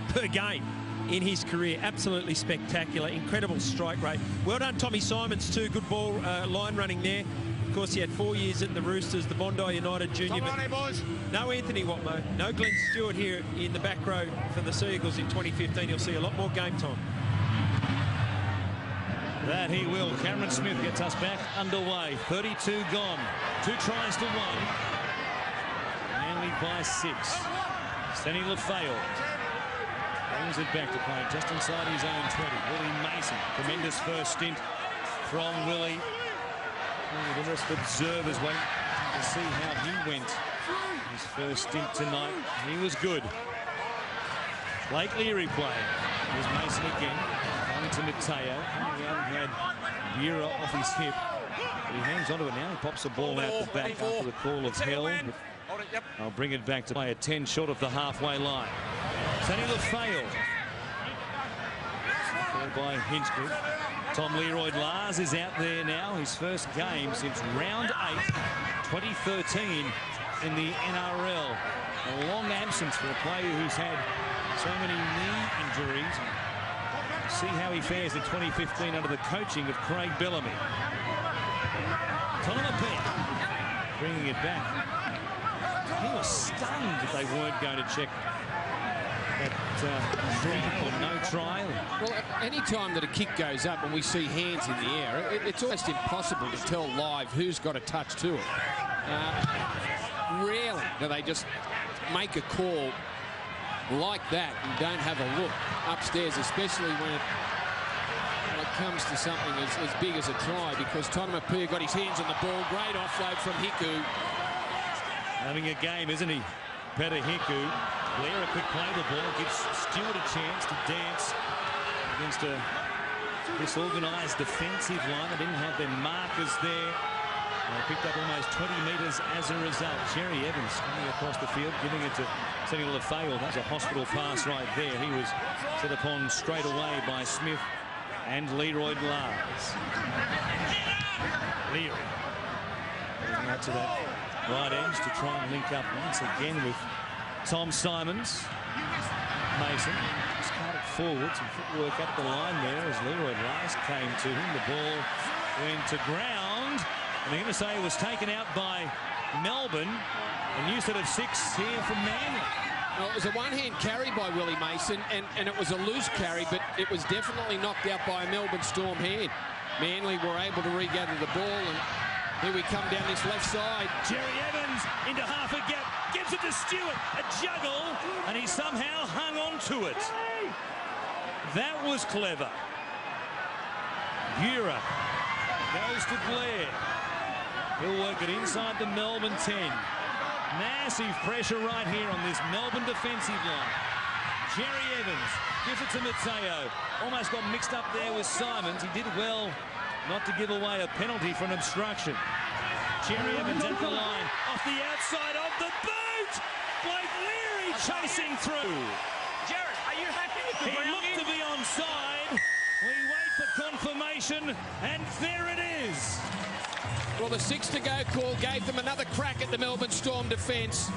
per game in his career. Absolutely spectacular. Incredible strike rate. Well done, Tommy Simons, too. Good ball line running there. Of course, he had 4 years at the Roosters, the Bondi United junior. But no Anthony Watmo, no Glenn Stewart here in the back row for the Sea Eagles in 2015. You'll see a lot more game time. That he will. Cameron Smith gets us back underway. 32 gone. 2 tries to 1. Manly by 6. Stanley LaFale brings it back to play just inside his own 20. Willie Mason. Tremendous first stint from Willie. The rest of observers waiting to see how he went. His first stint tonight. He was good. Blake Leary playing. Here's Mason again. Coming to Mateo. He had Bureau off his hip. But he hangs onto it now. He pops the ball out the back after the call of hell. I'll bring it back to play at 10 short of the halfway line. Sonny LaFale. Ball by Hinchcliffe. Tom Leroy Lars is out there now. His first game since round 8, 2013 in the NRL. A long absence for a player who's had so many knee injuries. See how he fares in 2015 under the coaching of Craig Bellamy. Tonamapia bringing it back. He was stunned that they weren't going to check that try or no try. Well, any time that a kick goes up and we see hands in the air, it's almost impossible to tell live who's got a touch to it. Rarely do they just make a call like that and don't have a look upstairs, especially when it comes to something as big as a try, because Tonamapua got his hands on the ball. Great offload from Hiku. Having a game, isn't he? Peter Hiku. Blair a quick play the ball, gives Stewart a chance to dance against a disorganised defensive line. They didn't have their markers there. They picked up almost 20 metres as a result. Cherry Evans coming across the field, giving it to Samuel Lafayette. That's a hospital pass right there. He was set upon straight away by Smith and Leroy Lars. Leary going out to that right edge to try and link up once again with Tom Simons. Mason just carted forward, some footwork up the line there as Leroy Lars came to him. The ball went to ground. And they're going to say it was taken out by Melbourne. A new set of 6 here from Manly. Well, it was a one-hand carry by Willie Mason, and it was a loose carry, but it was definitely knocked out by a Melbourne Storm hand. Manly were able to regather the ball, and here we come down this left side. Jerry Evans into half a gap, gives it to Stewart, a juggle, and he somehow hung on to it. That was clever. Burer goes to Blair. He'll work it inside the Melbourne 10. Massive pressure right here on this Melbourne defensive line. Jerry Evans gives it to Mateo. Almost got mixed up there with Simons. He did well not to give away a penalty for an obstruction. Jerry Evans at the line, off the outside of the boot. Blake Leary chasing through. Jared, are you happy with the He looked to be onside. We wait for confirmation, and there it is. Well, the 6 to go call gave them another crack at the Melbourne Storm defence.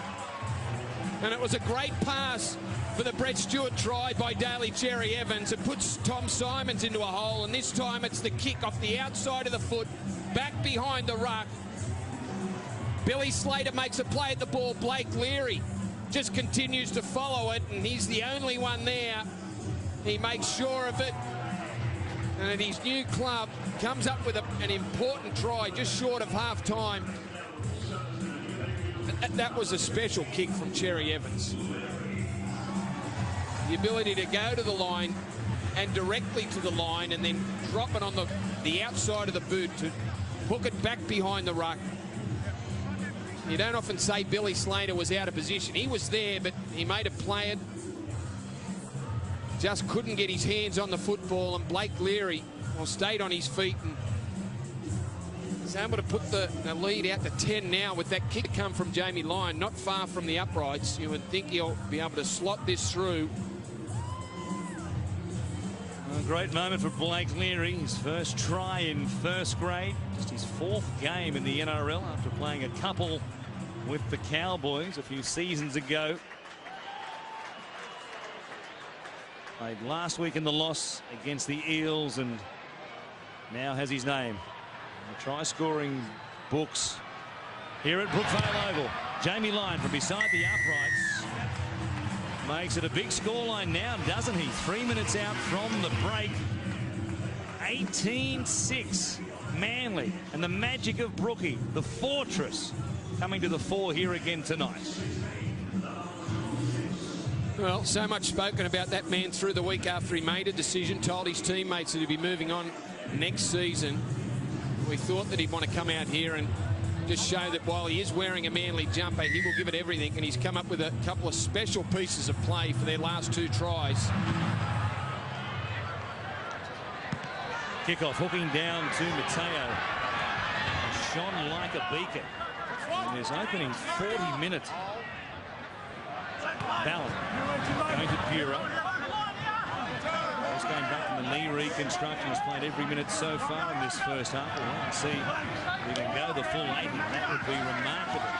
And it was a great pass for the Brett Stewart try by Daly Cherry Evans. It puts Tom Simons into a hole, and this time it's the kick off the outside of the foot, back behind the ruck. Billy Slater makes a play at the ball. Blake Leary just continues to follow it, and he's the only one there. He makes sure of it. And at his new club, comes up with an important try just short of half-time. That was a special kick from Cherry Evans. The ability to go to the line and directly to the line and then drop it on the outside of the boot to hook it back behind the ruck. You don't often say Billy Slater was out of position. He was there, but he made a play. Just couldn't get his hands on the football, and Blake Leary stayed on his feet and is able to put the lead out to 10 now with that kick come from Jamie Lyon, not far from the uprights. You would think he'll be able to slot this through. A great moment for Blake Leary, his first try in first grade, just his 4th game in the NRL after playing a couple with the Cowboys a few seasons ago. Played last week in the loss against the Eels and now has his name in the try-scoring books here at Brookvale Oval. Jamie Lyon from beside the uprights makes it a big scoreline now, doesn't he? 3 minutes out from the break. 18-6 Manly, and the magic of Brookie, the fortress, coming to the fore here again tonight. Well, so much spoken about that man through the week after he made a decision, told his teammates that he'd be moving on next season. We thought that he'd want to come out here and just show that while he is wearing a Manly jumper, he will give it everything, and he's come up with a couple of special pieces of play for their last 2 tries. Kickoff hooking down to Mateo. Shone like a beacon in his opening 40-minute ballot. Going to Bureau. Just going back from the knee reconstruction, has played every minute so far in this first half. We'll wait and see if he can go the full 80. That would be remarkable.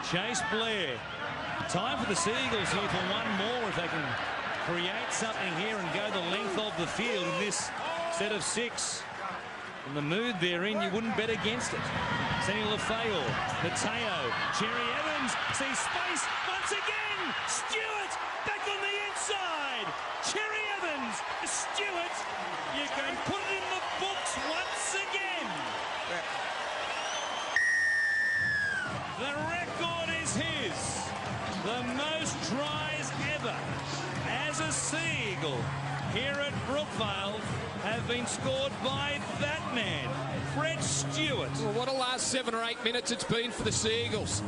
Chase Blair. Time for the Seagulls here for one more if they can create something here and go the length of the field in this set of 6. In the mood they're in, you wouldn't bet against it. Sonny Lefeo, Mateo, Cherry Evans sees space once again. Stewart back on the inside. Cherry Evans, Stewart, you can put it in the books once again. The record is his. The most tries ever as a Sea Eagle here at Brookvale have been scored by that man, Brett Stewart. Well, what a last 7 or 8 minutes it's been for the Sea Eagles.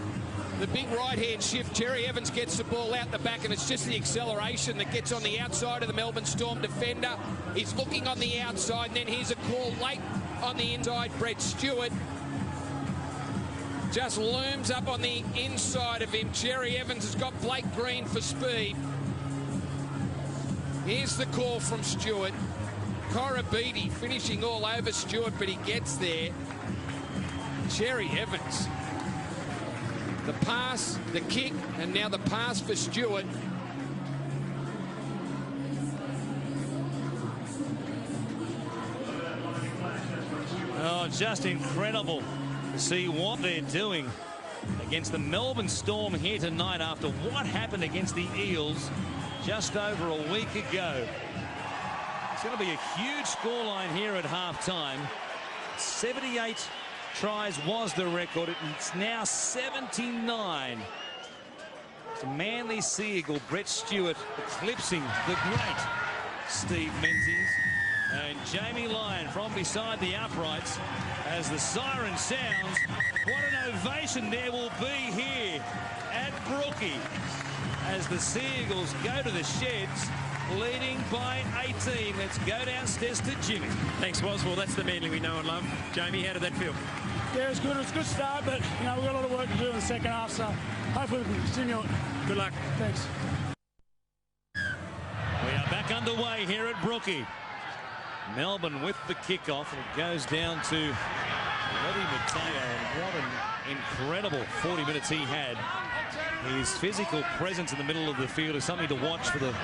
The big right-hand shift, Cherry Evans gets the ball out the back, and it's just the acceleration that gets on the outside of the Melbourne Storm defender. He's looking on the outside, and then here's a call late on the inside. Brett Stewart just looms up on the inside of him. Cherry Evans has got Blake Green for speed. Here's the call from Stewart. Corabiti finishing all over Stewart, but he gets there. Cherry Evans. The pass, the kick, and now the pass for Stewart. Oh, just incredible to see what they're doing against the Melbourne Storm here tonight after what happened against the Eels just over a week ago. It's going to be a huge scoreline here at halftime. 78 tries was the record. It's now 79. It's a Manly Sea Eagle, Brett Stewart, eclipsing the great Steve Menzies. And Jamie Lyon from beside the uprights as the siren sounds. What an ovation there will be here at Brookie as the Sea Eagles go to the sheds, leading by 18. Let's go downstairs to Jimmy. Thanks, Woz. Well, that's the Manly we know and love. Jamie, how did that feel? Yeah, it was good. It was a good start, but we've got a lot of work to do in the second half, so hopefully we can continue it. Good luck. Thanks. We are back underway here at Brookie. Melbourne with the kickoff, and it goes down to Letty Mateo, and what an incredible 40 minutes he had. His physical presence in the middle of the field is something to watch for the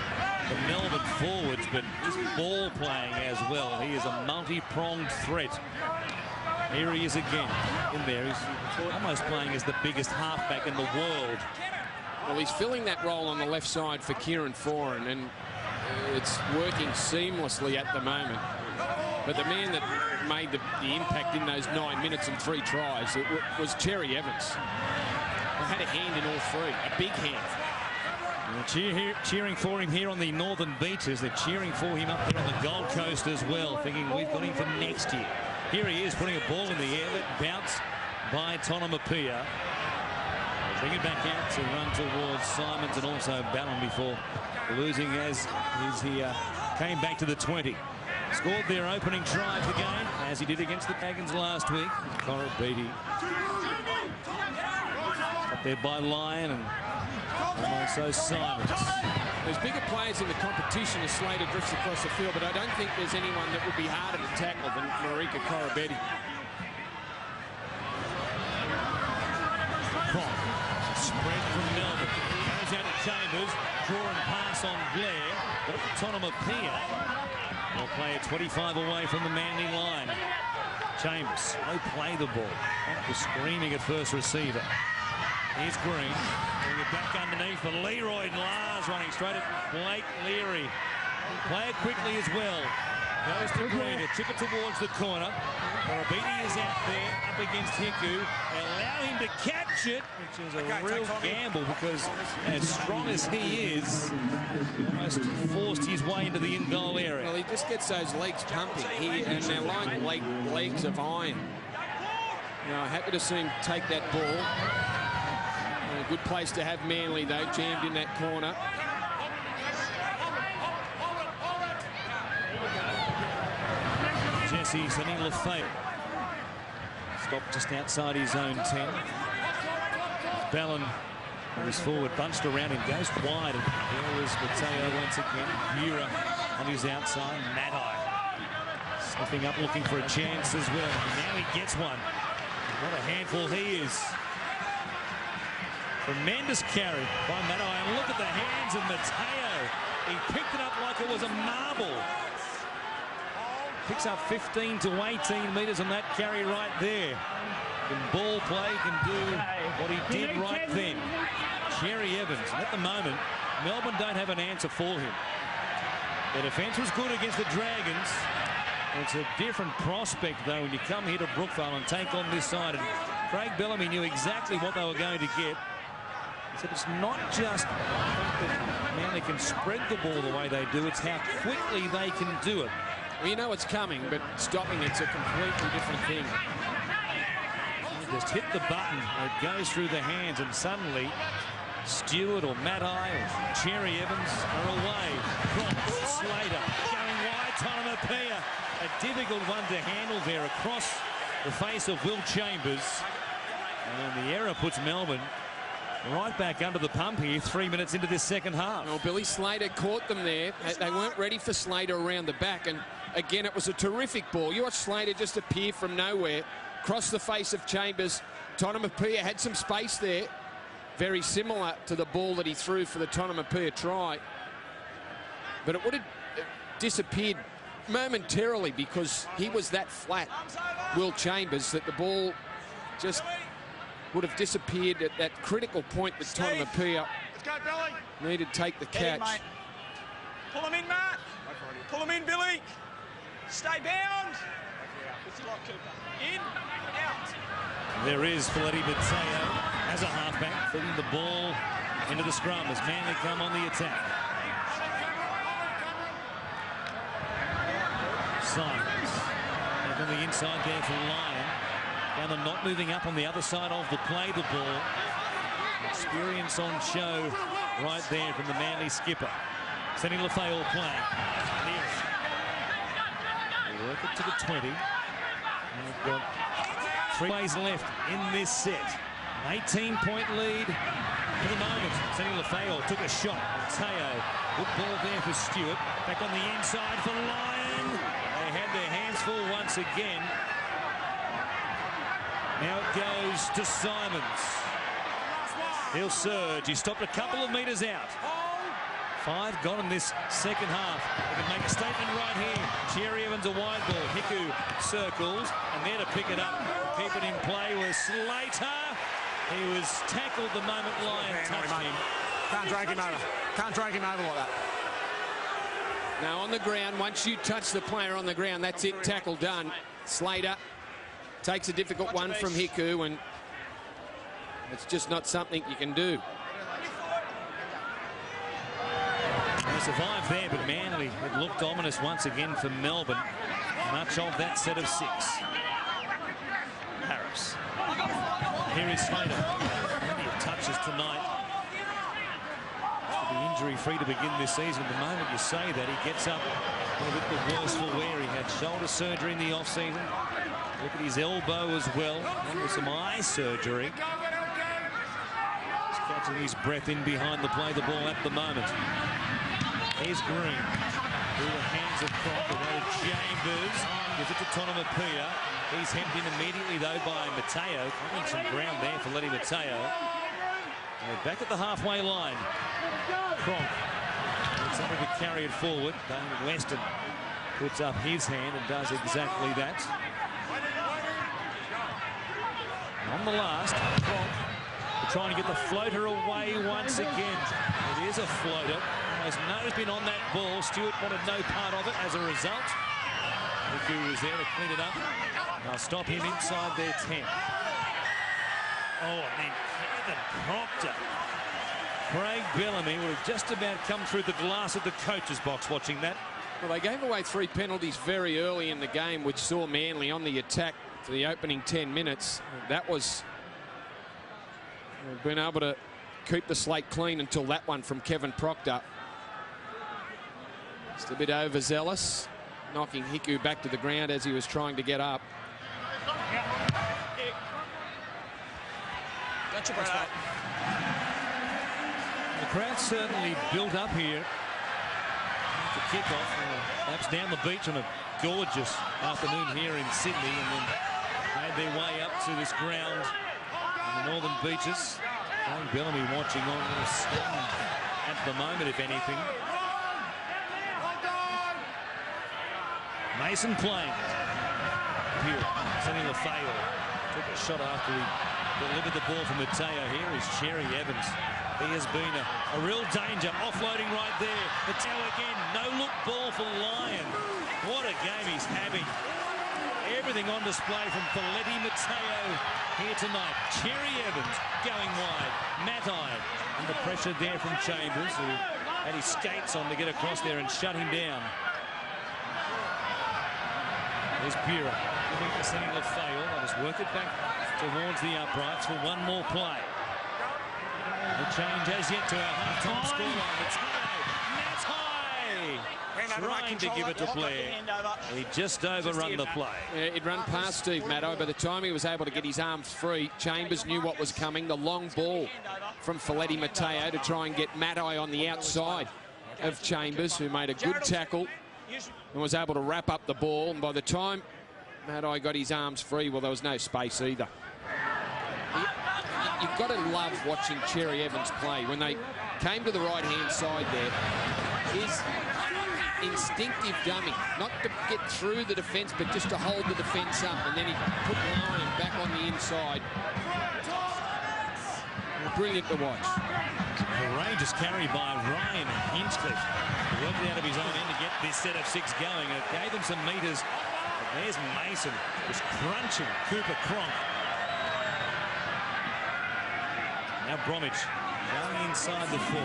Melbourne forwards, but his ball playing as well. He is a multi-pronged threat. Here he is again in there. He's almost playing as the biggest halfback in the world. Well, he's filling that role on the left side for Kieran Foran, and it's working seamlessly at the moment. But the man that made the impact in those 9 minutes and 3 tries was Cherry Evans. He had a hand in all 3, a big hand. Cheering for him here on the northern beaches. They're cheering for him up there on the Gold Coast as well, thinking we've got him for next year. Here he is putting a ball in the air, let bounce by Tonomapia. Bring it back out to run towards Simons and also Ballon before losing as he came back to the 20. Scored their opening try of the game, as he did against the Dragons last week. Corabiti up there by Lyon and also Simons. There's bigger players in the competition as Slater drifts across the field, but I don't think there's anyone that would be harder to tackle than Marika Corabiti. Spread from Melbourne. Goes out to Chambers. Draw and pass on Blair. But Tonomapia will play it 25 away from the Manly line. Chambers, slow play the ball. After screaming at first receiver. Here's Green. Bring it back underneath for Leroy and Lars running straight at Blake Leary. Play it quickly as well. Goes to Green to chip it towards the corner. Corabiti is out there up against Hiku. They allow him to catch it, which is a real gamble because as strong as he is, almost forced his way into the in-goal area. Well, he just gets those legs pumping, and they're like legs of iron. Happy to see him take that ball. A good place to have Manly, though, jammed in that corner. Jesse Sonny Lefeo stopped just outside his own 10. Ballon with his forward bunched around him, goes wide, and there was Mateo once again. Ura on his outside. Matai slipping up looking for a chance as well. Now he gets one. What a handful he is. Tremendous carry by Matai, and look at the hands of Mateo. He picked it up like it was a marble. Picks up 15 to 18 metres on that carry right there. in ball play, can do what he did right then. Cherry Evans, and at the moment, Melbourne don't have an answer for him. The defence was good against the Dragons. It's a different prospect, though, when you come here to Brookvale and take on this side. And Craig Bellamy knew exactly what they were going to get. He said it's not just that Manly can spread the ball the way they do, it's how quickly they can do it. Well, you know it's coming, but stopping it's a completely different thing. He just hit the button, it goes through the hands, and suddenly Stewart or Matai or Cherry Evans are away. Cross, Slater going wide, Tonomapia. A difficult one to handle there across the face of Will Chambers. And the error puts Melbourne right back under the pump here 3 minutes into this second half. Well, Billy Slater caught them there. They weren't ready for Slater around the back. And again, it was a terrific ball. You watch Slater just appear from nowhere, cross the face of Chambers. Tonomapia had some space there. Very similar to the ball that he threw for the Tonomapia try. But it would have disappeared momentarily because he was that flat, Will Chambers, that the ball just would have disappeared at that critical point that Tonomapia needed to take the catch. Pull him in, Matt. Pull him in, Billy. Stay bound. In, out. There is Felipe Mateo as a halfback, feeding the ball into the scrum as Manly come on the attack. Simons back on the inside there for Lyon. Now they're not moving up on the other side of the play the ball. Experience on show right there from the Manly skipper. Sending Lafayette playing. They work it to the 20. They've got 3 plays left in this set. An 18-point lead for the moment. Sending Lafayette took a shot. Mateo, good ball there for Stewart. Back on the inside for Lyon. They had their hands full once again. Now it goes to Simons. He'll surge. He stopped a couple of metres out. 5 gone in this second half. They can make a statement right here. Cherry Evans a wide ball. Hiku circles, and there to pick it up. Keep it in play was Slater. He was tackled the moment Lyon touched him. Can't drag him over. Can't drag him over like that. Now on the ground, once you touch the player on the ground, that's it, tackle done. Slater takes a difficult one from Hiku, and it's just not something you can do. They survived there, but Manly, it looked ominous once again for Melbourne. Much of that set of 6. Harris. Here is Slater. Plenty of touches tonight. To be injury-free to begin this season. The moment you say that, he gets up a little bit the worse for wear. He had shoulder surgery in the off-season. Look at his elbow as well. And with some eye surgery. He's catching his breath in behind the play the ball at the moment. Here's Green. Through the hands of Croc. Away to Chambers. Gives it to Tonomapia. He's hemmed in immediately, though, by Mateo. Finding some ground there for Lenny Mateo. They're back at the halfway line. Cronk. Somebody to carry it forward. David Weston puts up his hand and does exactly that. And on the last, Cronk trying to get the floater away once again. It is a floater. Almost no spin on that ball. Stewart wanted no part of it as a result. Hiku was there to clean it up. They'll stop him inside their 10. Oh, and then Kevin Proctor. Craig Bellamy would have just about come through the glass of the coach's box watching that. Well, they gave away 3 penalties very early in the game, which saw Manly on the attack for the opening 10 minutes. That was... They've been able to keep the slate clean until that one from Kevin Proctor. Just a bit overzealous, knocking Hiku back to the ground as he was trying to get up. Gotcha, Brad. The crowd certainly built up here to kick off. Perhaps down the beach on a gorgeous afternoon here in Sydney, and then made their way up to this ground in the northern beaches. Craig Bellamy watching on, a stun at the moment, if anything. Mason playing. Here, sending Lafayette. Took a shot after he delivered the ball from Mateo. Here is Cherry Evans. He has been a real danger. Offloading right there. Mateo again. No-look ball for Lyon. What a game he's having. Everything on display from Feletti Mateo here tonight. Cherry Evans going wide. Matai under pressure there from Chambers, who had his skates on to get across there and shut him down. There's Bura giving the single of fail. They'll just work it back towards the uprights for one more play. The change as yet to our half-time scoreline. It's Matai trying to give it to Blair. He just overrun the play. Yeah, he'd run past Steve Matto. By the time he was able to get his arms free, Chambers knew what was coming. The long ball from Feletti Mateo to try and get Matai on the outside of Chambers, who made a good tackle and was able to wrap up the ball. And by the time Matai got his arms free, well, there was no space either. You've got to love watching Cherry Evans play. When they came to the right-hand side there, his instinctive dummy, not to get through the defence, but just to hold the defence up, and then he put Lyon back on the inside. Brilliant to watch. Courageous carry by Ryan Hinchcliffe. Worked out of his own end to get this set of 6 going. It gave him some metres. But there's Mason just crunching Cooper Cronk. Now Bromwich going inside the 4.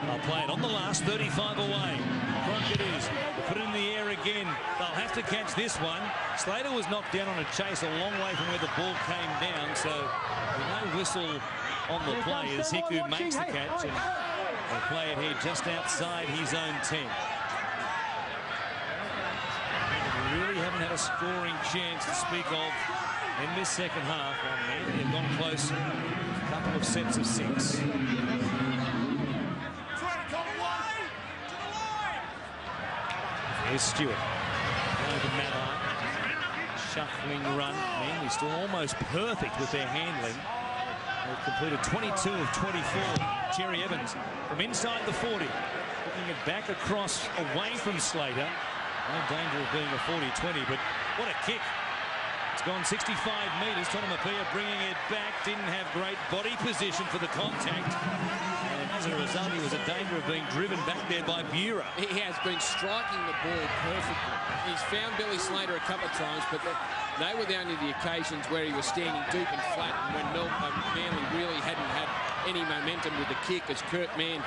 They'll play it on the last 35 away. Cronk it is. They put it in the air again. They'll have to catch this one. Slater was knocked down on a chase a long way from where the ball came down. So no whistle on the play as Hiku makes the catch, and they'll play it here just outside his own 10. We really haven't had a scoring chance to speak of in this second half. And they've gone close. A couple of sets of 6. Here's Stewart. Going to Matai. Shuffling run. Manly still almost perfect with their handling. They've completed 22 of 24. Cherry Evans from inside the 40. Looking it back across away from Slater. No danger of being a 40-20, but what a kick. It's gone 65 metres. Tonomapia bringing it back. Didn't have great body position for the contact. And as a result, he was in danger of being driven back there by Bura. He has been striking the ball perfectly. He's found Billy Slater a couple of times, but they were the only the occasions where he was standing deep and flat, and when Manly really hadn't had any momentum with the kick, as Kurt Mann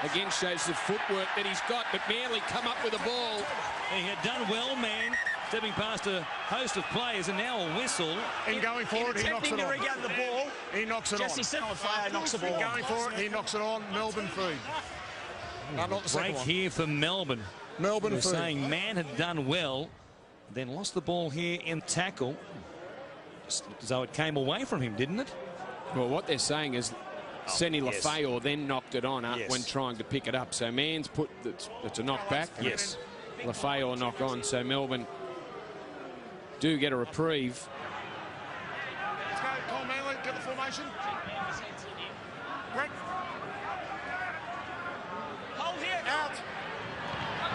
again shows the footwork that he's got. But Manly come up with a ball. He had done well, Mann, stepping past a host of players, and now a whistle. In going forward, he knocks it on. Regather the ball. He knocks it Jesse on. Senofeo knocks the ball. In going for it, he knocks it on. Melbourne feed. No, not the second Break one. here for Melbourne. Melbourne We're feed. saying Mann had done well, then lost the ball here in tackle. Just as though it came away from him, didn't it? Well, what they're saying is Seni yes. Lafayette then knocked it on Yes. when trying to pick it up. So Mann's put it's a knock back. Yes. Lafayette knock on. So Melbourne do get a reprieve. Let's go, Cole Manley, get the formation. Greg. Hold here. Out.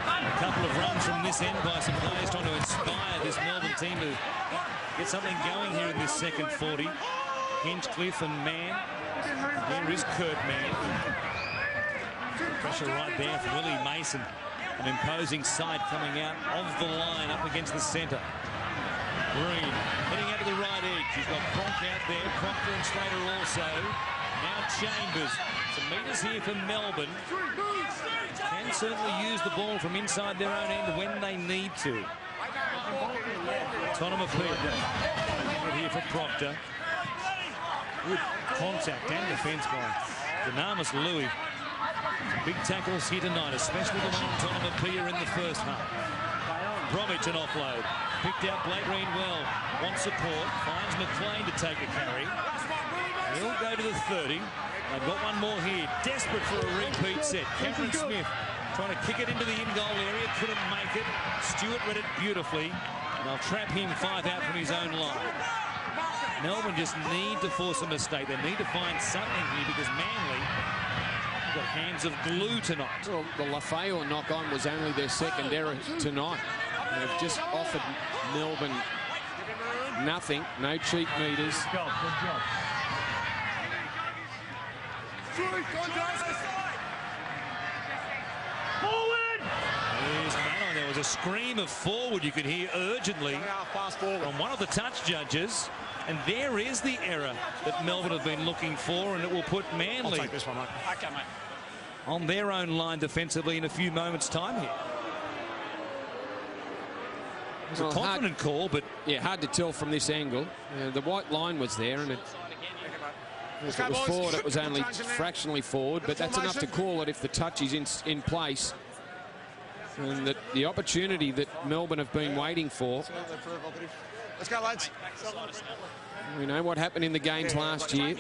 A couple of runs from this end by some players trying to inspire this Melbourne team to get something going here in this second 40. Hinchcliffe and Mann. There is Kurt Mann. Pressure right there for Willie Mason. An imposing side coming out of the line up against the centre. Green heading out to the right edge. He's got Cronk out there. Proctor and Slater also. Now Chambers. Some metres here for Melbourne. Can certainly use the ball from inside their own end when they need to. Tonomapia. Good here for Proctor. Good contact and defence by Dynamis Louis. Some big tackles here tonight, especially the one on Tonomapia in the first half. Bromwich an offload. Picked out Blake Green well. Wants support. Finds McLean to take a carry. He'll go to the 30. They've got one more here. Desperate for a repeat set. Cameron Smith trying to kick it into the in-goal area. Couldn't make it. Stewart read it beautifully. And they'll trap him 5 out from his own line. Melbourne just need to force a mistake. They need to find something here because Manly have got hands of glue tonight. Well, the Lafayette knock-on was only their second error tonight. They've just offered Melbourne nothing. No cheap meters. Good job. There was a scream of forward you could hear urgently from one of the touch judges, and there is the error that Melbourne have been looking for, and it will put Manly on their own line defensively in a few moments' time here. It's a confident call, but yeah, hard to tell from this angle. The white line was there, and if it was forward, it was only fractionally forward, but that's enough to call it if the touch is in place. And the opportunity that Melbourne have been waiting for. Let's go, lads. We know what happened in the games last year.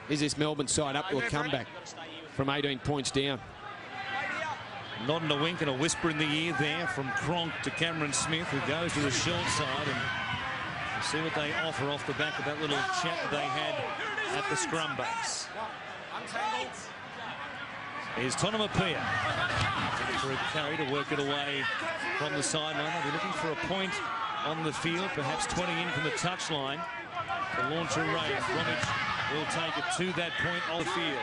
Is this Melbourne side up to a comeback from 18 points down? Nod and a wink and a whisper in the ear there from Cronk to Cameron Smith, who goes to the short side, and we'll see what they offer off the back of that little chat that they had at the scrum base. Here's Tonamapia for a carry to work it away from the sideline. They'll be looking for a point on the field, perhaps 20 in from the touchline to launch a race. Bromwich will take it to that point on the field.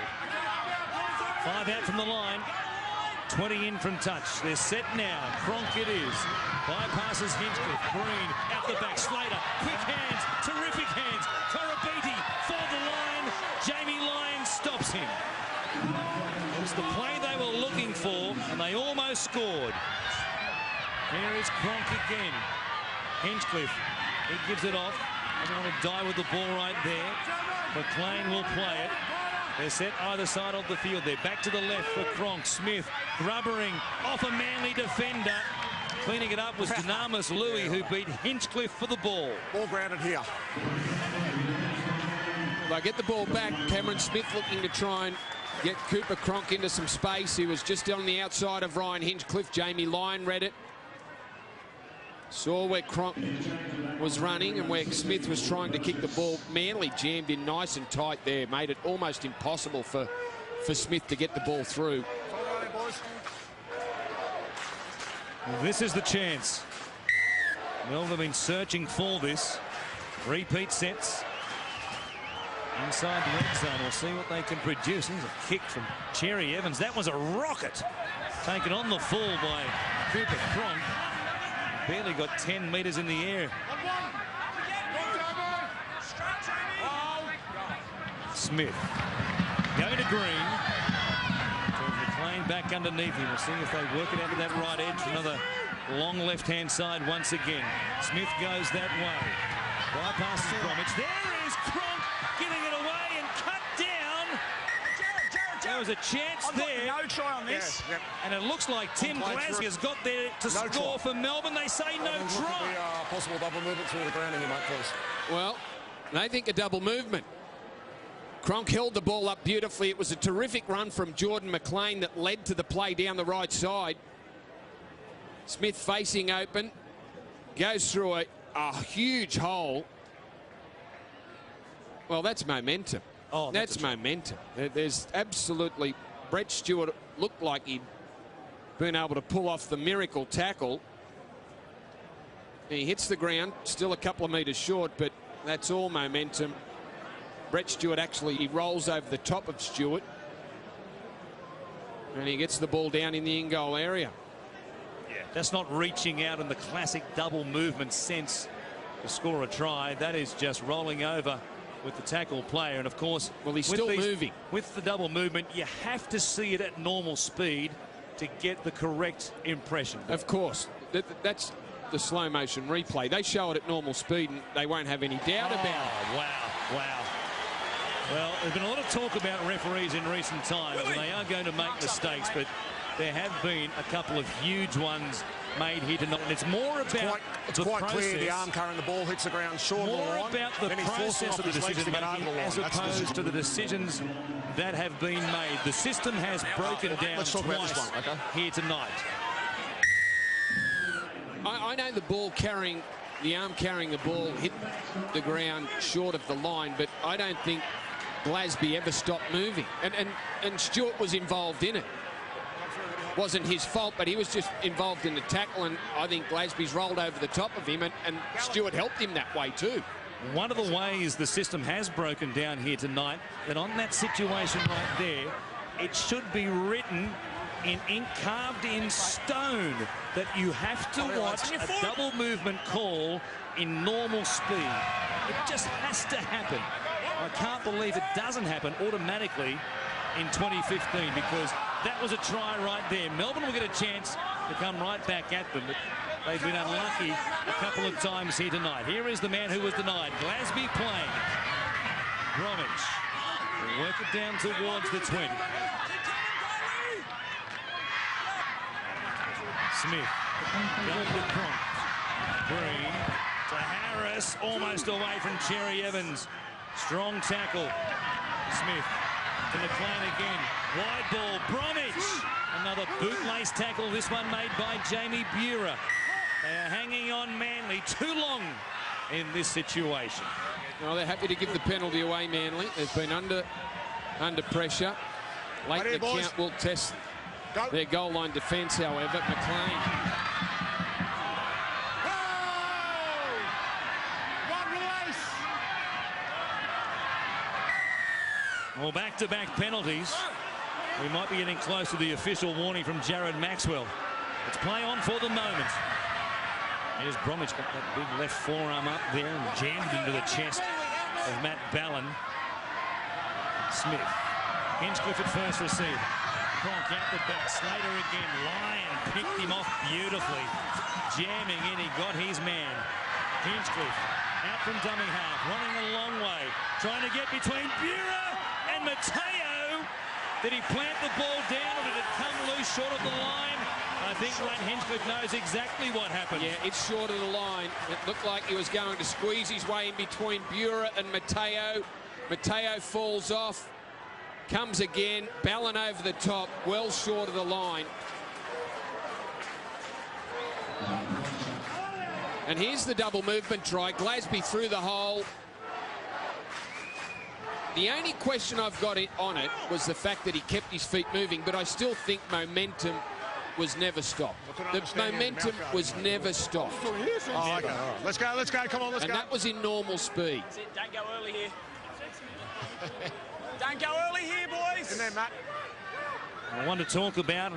5 out from the line, 20 in from touch. They're set now. Cronk it is. Bypasses Hinchcliffe. Green out the back. Slater. Quick hands. Terrific hands. Torabiti for the line. Jamie Lyons stops him. It was the play they were looking for, and they almost scored. Here is Cronk again. Hinchcliffe. He gives it off. Doesn't want to die with the ball right there. McLean will play it. They're set either side of the field. They're back to the left for Cronk. Smith grubbering off a Manly defender. Cleaning it up was Dynamis Louis, who beat Hinchcliffe for the ball. Ball grounded here. They get the ball back. Cameron Smith looking to try and get Cooper Cronk into some space. He was just on the outside of Ryan Hinchcliffe. Jamie Lyon read it. Saw where Cronk was running and where Smith was trying to kick the ball. Manly jammed in nice and tight there. Made it almost impossible for Smith to get the ball through. This is the chance. Melbourne have been searching for this. Repeat sets. Inside the red zone. We'll see what they can produce. Here's a kick from Cherry Evans. That was a rocket. Taken on the full by Cooper Cronk. Barely got 10 metres in the air. Smith going to Green. McLean back underneath him. We'll see if they work it out to that right edge. Another long left-hand side once again. Smith goes that way. Bypasses Bromwich. There is Cronk getting it away and cut down. There was a chance there. No try on this. Yeah, and it looks like Tim Glasgow's got there to score for Melbourne. They say no try. Possible double movement through the ground in here, mate, please. Well, they think a double movement. Cronk held the ball up beautifully. It was a terrific run from Jordan McLean that led to the play down the right side. Smith facing open. Goes through a huge hole. Well, that's momentum. Oh, that's momentum. There's absolutely... Brett Stewart looked like he'd been able to pull off the miracle tackle. He hits the ground, still a couple of metres short, but that's all momentum. Brett Stewart actually, he rolls over the top of Stewart. And he gets the ball down in the in-goal area. Yeah, that's not reaching out in the classic double movement sense to score a try. That is just rolling over with the tackle player. And of course, well, he's still moving. With the double movement, you have to see it at normal speed to get the correct impression. Of course. That's the slow motion replay. They show it at normal speed and they won't have any doubt about it. Wow. Well, there's been a lot of talk about referees in recent times, and they are going to make mistakes, but there have been a couple of huge ones made here tonight, and it's more about it's quite clear the arm carrying the ball hits the ground short of the line. More about the process of the decision making as opposed to the decisions that have been made. The system has broken down twice here tonight. I know the arm carrying the ball hit the ground short of the line, but I don't think Glasby ever stopped moving, and Stewart was involved in it. wasn't his fault, but he was just involved in the tackle, and I think Glasby's rolled over the top of him, and Stewart helped him that way too. One of the ways the system has broken down here tonight, that on that situation right there, it should be written in ink, carved in stone, that you have to watch a double movement call in normal speed. It just has to happen. I can't believe it doesn't happen automatically in 2015, because that was a try right there. Melbourne will get a chance to come right back at them, but they've been unlucky a couple of times here tonight. Here is the man who was denied. Glasby playing. Bromwich will work it down towards the 20. Smith going to Cronk. Green to Harris, almost away from Cherry Evans. Strong tackle. Smith to McLean again. Wide ball. Bromwich. Another bootlace tackle. This one made by Jamie Buehrer. They are hanging on Manly too long in this situation. Well, they're happy to give the penalty away, Manly. They've been under pressure. Late in the count will test their goal line defence, however. McLean. Well, back-to-back penalties. We might be getting close to the official warning from Jared Maxwell. Let's play on for the moment. Here's Bromwich, got that big left forearm up there and jammed into the chest of Matt Ballin. Smith. Hinchcliffe at first receive. Cronk out the back. Slater again. Lyon picked him off beautifully. Jamming in. He got his man. Hinchcliffe out from dummy half. Running a long way. Trying to get between Buehrer and Mateo. Did he plant the ball down, or did it come loose short of the line? I think Rat Hinchcliffe knows exactly what happened. Yeah, it's short of the line. It looked like he was going to squeeze his way in between Buehrer and Mateo. Mateo falls off. Comes again. Ballin over the top. Well short of the line. And here's the double movement try. Glasby through the hole. The only question I've got on it was the fact that he kept his feet moving, but I still think momentum was never stopped. The momentum was never stopped. Oh, okay. All right. Let's go. Come on, let's go. And that was in normal speed. Don't go early here. Don't go early here, boys. In there, Matt. I want to talk about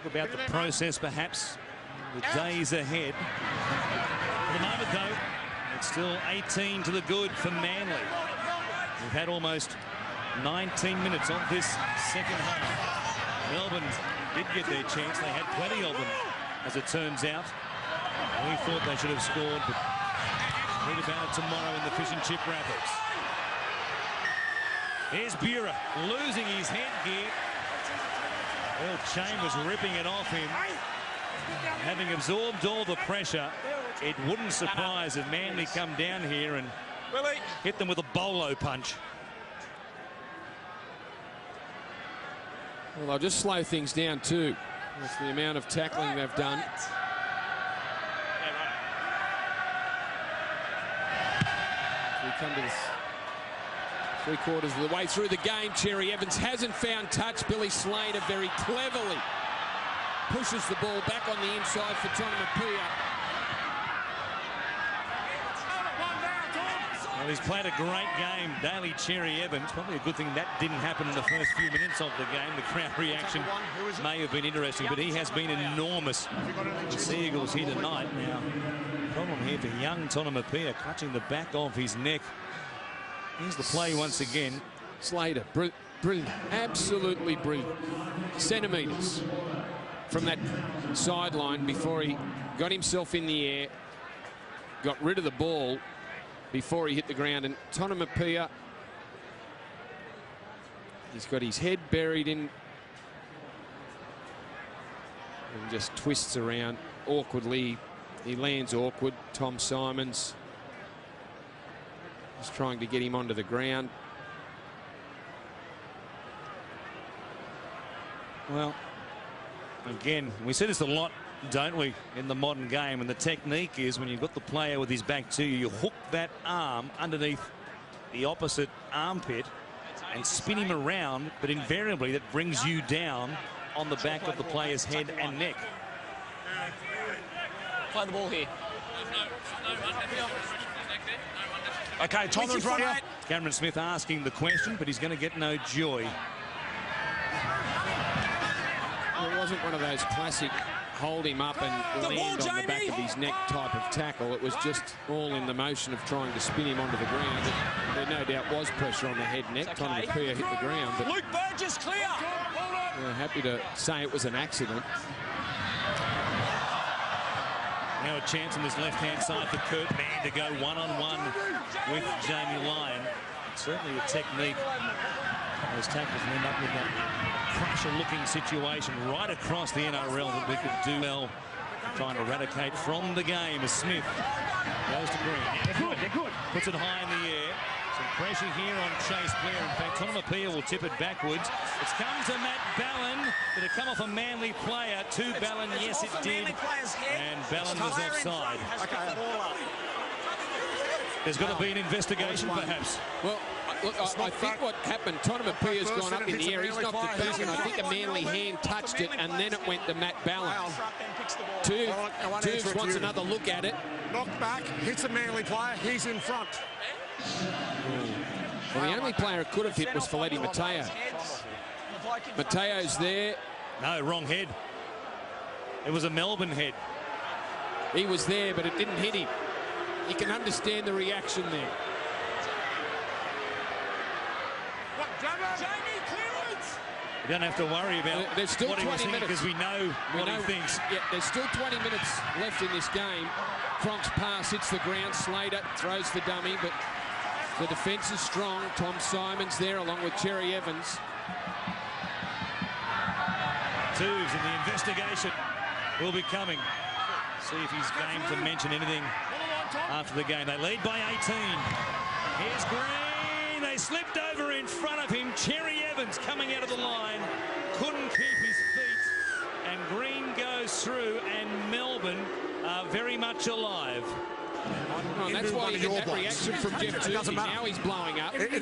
the process, perhaps, the days ahead. For the moment, though, it's still 18 to the good for Manly. We've had almost 19 minutes of this second half. Melbourne did get their chance. They had plenty of them, as it turns out. We thought they should have scored, but read about it tomorrow in the fish and chip wrap-ups. Here's Buehrer losing his headgear. Well, Chain was ripping it off him. Having absorbed all the pressure, it wouldn't surprise if Manly come down here and hit them with a bolo punch. Well, they'll just slow things down too. That's the amount of tackling they've done. We come to this three-quarters of the way through the game. Cherry Evans hasn't found touch. Billy Slater very cleverly pushes the ball back on the inside for Tonomapia. Well, he's played a great game, Daly Cherry Evans. Probably a good thing that didn't happen in the first few minutes of the game. The crowd reaction may have been interesting, but he has been enormous. The Sea Eagles here tonight. Now, problem here for young Tonomapia, clutching the back of his neck. Here's the play once again. Slater, brilliant, absolutely brilliant. Centimetres from that sideline before he got himself in the air, got rid of the ball before he hit the ground. And Tonomapia, he's got his head buried in and just twists around awkwardly. He lands awkward. Tom Simons is trying to get him onto the ground. Well, again, we see this a lot, don't we, in the modern game, and the technique is when you've got the player with his back to you, you hook that arm underneath the opposite armpit and spin him around, but invariably that brings you down on the back of the player's head and neck. Play the ball here. Okay, Tomlin's right here. Cameron Smith asking the question, but he's going to get no joy. Well, it wasn't one of those classic hold him up and land on the back of his neck type of tackle. It was just all in the motion of trying to spin him onto the ground. There no doubt was pressure on the head and neck. Okay. Tony Mapia hit the ground. But Luke Burgess clear. we're happy to say it was an accident. Now a chance on this left-hand side for Kurt Mann to go one-on-one with Jamie Lyon. Certainly a technique. Those tackles end up with that crusher-looking situation right across the NRL that we could do well trying to eradicate from the game as Smith goes to Green. They're good. Puts it high in the air. Some pressure here on Chase Blair. In fact, Tonomapia will tip it backwards. It's come to Matt Ballin. Did it come off a Manly player to Ballin? Yes, it did. And Ballin was offside. There's got to be an investigation, perhaps. Well, look, I think what happened, Tonomapia's gone up in the air. He's knocked it back, and I think a Manly hand touched it, and then it went to Matt Ballin. Tubes wants another look at it. Knocked back, hits a Manly player, he's in front. Well, the only player it could have hit was Felipe Mateo. Mateo's there. No, wrong head. It was a Melbourne head. He was there, but it didn't hit him. You can understand the reaction there. We don't have to worry about there's still what he was 20 thinking minutes because we know what he thinks. Yeah, there's still 20 minutes left in this game. Cronk's pass hits the ground. Slater throws the dummy, but the defence is strong. Tom Simon's there along with Cherry Evans. Tubes and the investigation will be coming. See if he's game to mention anything after the game. They lead by 18. Here's Green. They slipped over in front of him. Cherry Evans coming out of the line. Couldn't keep his feet. And Green goes through, and Melbourne are very much alive. Well, that's why you get that reaction from Jeff Turkey. Now he's blowing up. He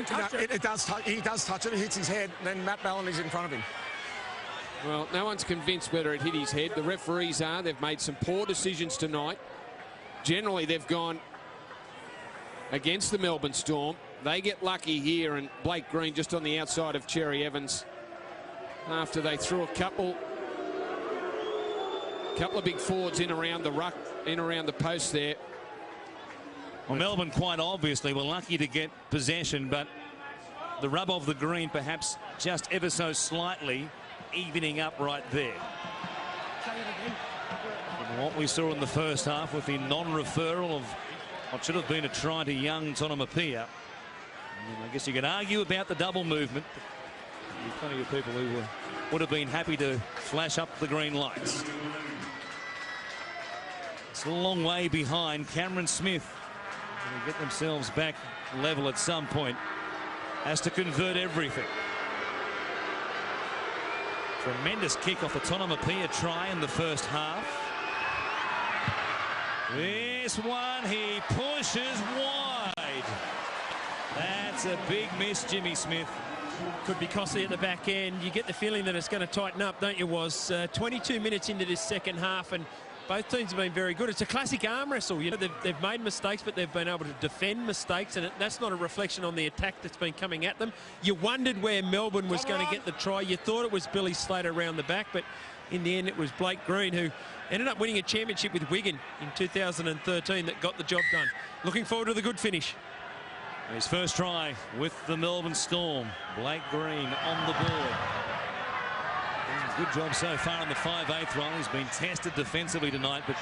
does touch it. It hits his head. Then Matt Ballin is in front of him. Well, no one's convinced whether it hit his head. The referees are. They've made some poor decisions tonight. Generally, they've gone against the Melbourne Storm. They get lucky here, and Blake Green just on the outside of Cherry Evans after they threw a couple of big forwards in around the ruck, in around the post there. Well, Melbourne quite obviously were lucky to get possession, but the rub of the green perhaps just ever so slightly evening up right there. And what we saw in the first half with the non-referral of what should have been a try to young Tonomapia. I guess you could argue about the double movement. There's plenty of people who would have been happy to flash up the green lights. It's a long way behind. Cameron Smith will get themselves back level at some point. Has to convert everything. Tremendous kick off a Tonomapia try in the first half. This one he pushes wide. That's a big miss, Jimmy Smith. Could be costly at the back end. You get the feeling that it's going to tighten up, don't you, Was? 22 minutes into this second half, and both teams have been very good. It's a classic arm wrestle. You know, they've made mistakes, but they've been able to defend mistakes, and that's not a reflection on the attack that's been coming at them. You wondered where Melbourne was going to get the try. You thought it was Billy Slater around the back, but in the end it was Blake Green, who ended up winning a championship with Wigan in 2013, that got the job done. Looking forward to the good finish. His first try with the Melbourne Storm. Blake Green on the board. Good job so far in the 5/8 role. He's been tested defensively tonight, but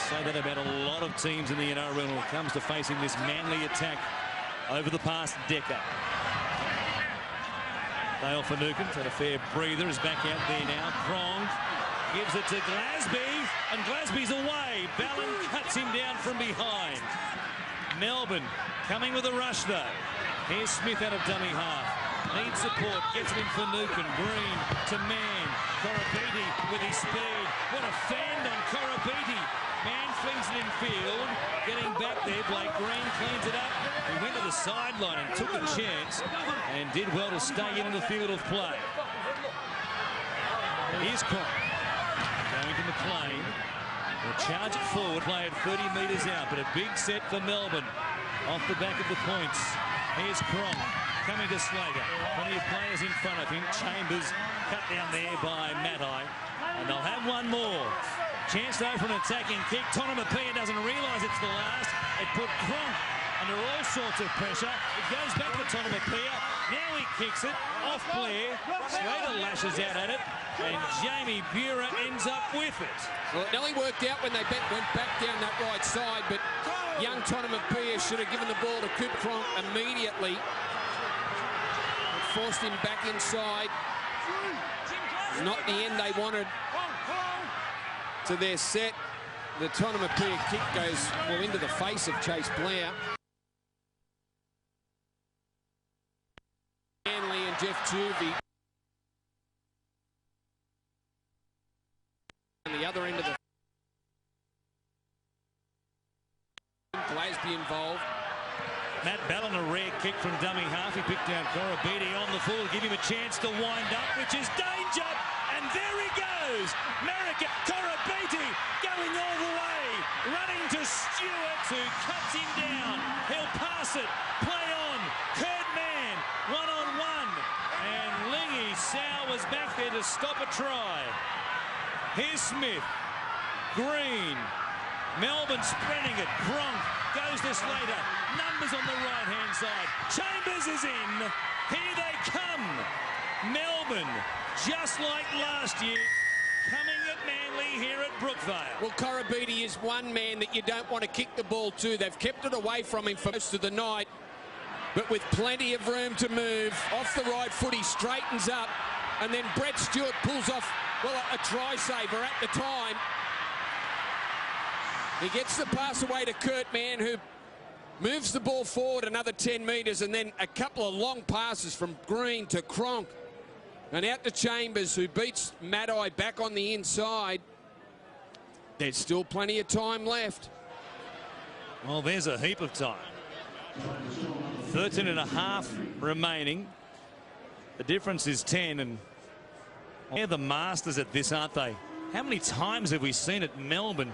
say that about a lot of teams in the NRL when it comes to facing this Manly attack over the past decade. Dale Finucane had a fair breather, is back out there now. Krong gives it to Glasby, and Glasby's away. Ballin cuts him down from behind. Melbourne coming with a rush though. Here's Smith out of dummy half. Needs support, gets it in Finucane. Green to Mann. Korobiti with his speed. What a fend on Korobiti. Mann flings it in field. Getting back there, Blake Green cleans it up. He went to the sideline and took a chance and did well to stay in the field of play. Here's Cronk. Going to McLean. They'll charge it forward, play it 30 metres out, but a big set for Melbourne. Off the back of the points. Here's Cronk. Coming to Slater. Plenty of players in front of him. Chambers cut down there by Matai. And they'll have one more. Chance though for an attacking kick. Tonomapia doesn't realise it's the last. It put Cronk under all sorts of pressure. It goes back to Tonomapia. Now he kicks it off Blair. Slater lashes out at it. And Jamie Buhrer ends up with it. Well, it nearly worked out when they went back down that right side, but young Tonomapia should have given the ball to Coop Cronk immediately. It forced him back inside. Not the end they wanted to their set. The Tonomapia kick goes well into the face of Chase Blair. Manley and Jeff Tuvey. On the other end of the Glasby involved. Matt Ballin, a rare kick from dummy half. He picked down Korobidi on the full, give him a chance to wind up, which is danger. And there he goes. Marika Korobidi going all the way. Running to Stewart, who cuts him down. He'll pass it. Play on. Kurt Mann, one-on-one. And Lingy Sow was back there to stop a try. Here's Smith. Green. Melbourne spreading it. Cronk goes to Slater. Numbers on the right-hand side. Chambers is in. Here they come. Melbourne, just like last year, coming at Manly here at Brookvale. Well, Korobidi is one man that you don't want to kick the ball to. They've kept it away from him for most of the night, but with plenty of room to move. Off the right foot, he straightens up, and then Brett Stewart pulls off, well, a try saver at the time. He gets the pass away to Kurt Mann, who moves the ball forward another 10 metres, and then a couple of long passes from Green to Cronk. And out to Chambers, who beats Matai back on the inside. There's still plenty of time left. Well, there's a heap of time. 13 and a half remaining. The difference is 10, and they're the masters at this, aren't they? How many times have we seen it Melbourne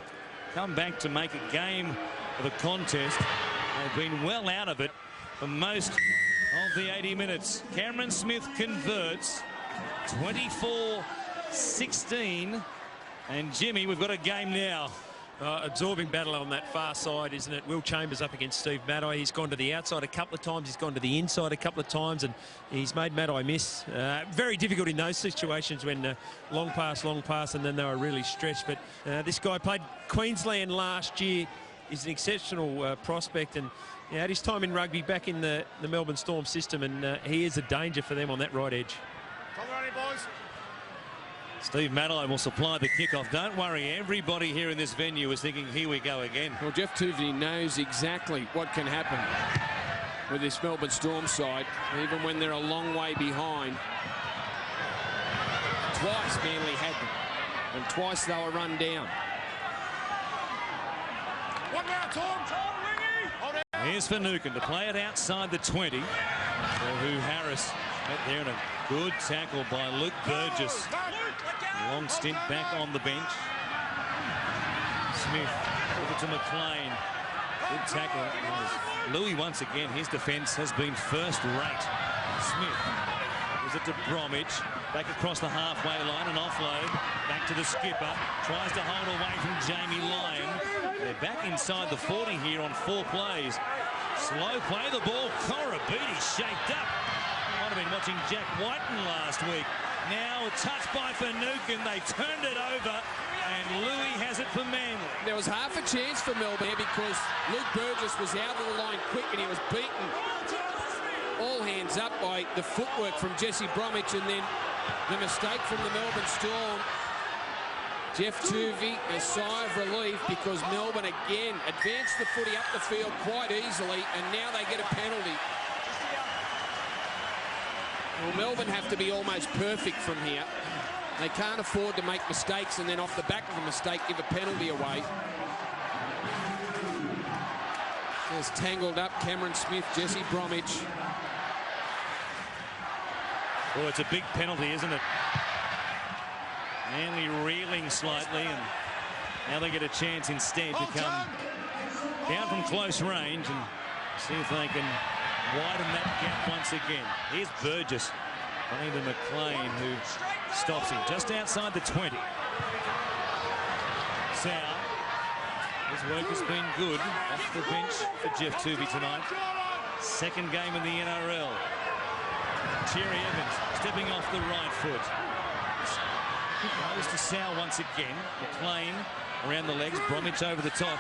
come back to make a game of a contest? They've been well out of it for most of the 80 minutes. Cameron Smith converts 24-16. And Jimmy, we've got a game now. Absorbing battle on that far side, isn't it? Will Chambers up against Steve Matai. He's gone to the outside a couple of times. He's gone to the inside a couple of times, and he's made Matai miss. Very difficult in those situations when long pass, and then they were really stretched. But this guy played Queensland last year. He's an exceptional prospect, and had his time in rugby back in the Melbourne Storm system, and he is a danger for them on that right edge. Come on, boys. Steve Matai will supply the kickoff. Don't worry, everybody here in this venue is thinking, here we go again. Well, Jeff Tuvey knows exactly what can happen with this Melbourne Storm side, even when they're a long way behind. Twice Manly had them, and twice they were run down. One more, Tom. Here's Finucane to play it outside the 20. Who Harris met there, and a good tackle by Luke Burgess. Long stint back on the bench. Smith over to McLean. Good tackle. Louis once again, his defence has been first rate. Smith gives it to Bromwich. Back across the halfway line, an offload. Back to the skipper. Tries to hold away from Jamie Lyon. They're back inside the 40 here on 4 plays. Slow play the ball. Korobidi shaped up. Might have been watching Jack Whiten last week. Now a touch by Finucane. They turned it over, and Louis has it for Manly. There was half a chance for Melbourne because Luke Burgess was out of the line quick, and he was beaten all hands up by the footwork from Jesse Bromwich, and then the mistake from the Melbourne Storm. Jeff Tuvey, a sigh of relief because Melbourne again advanced the footy up the field quite easily, and now they get a penalty. Well, Melbourne have to be almost perfect from here. They can't afford to make mistakes and then off the back of a mistake give a penalty away. There's tangled up Cameron Smith, Jesse Bromwich. Well, it's a big penalty, isn't it? Manly reeling slightly, and now they get a chance instead to come down from close range and see if they can widen that gap once again. Here's Burgess running to McLean, who stops him just outside the 20. Sau, his work has been good off the bench for Jeff Tuvey tonight. Second game in the NRL. Cherry Evans stepping off the right foot. Goes to Sau once again. McLean around the legs. Bromwich over the top.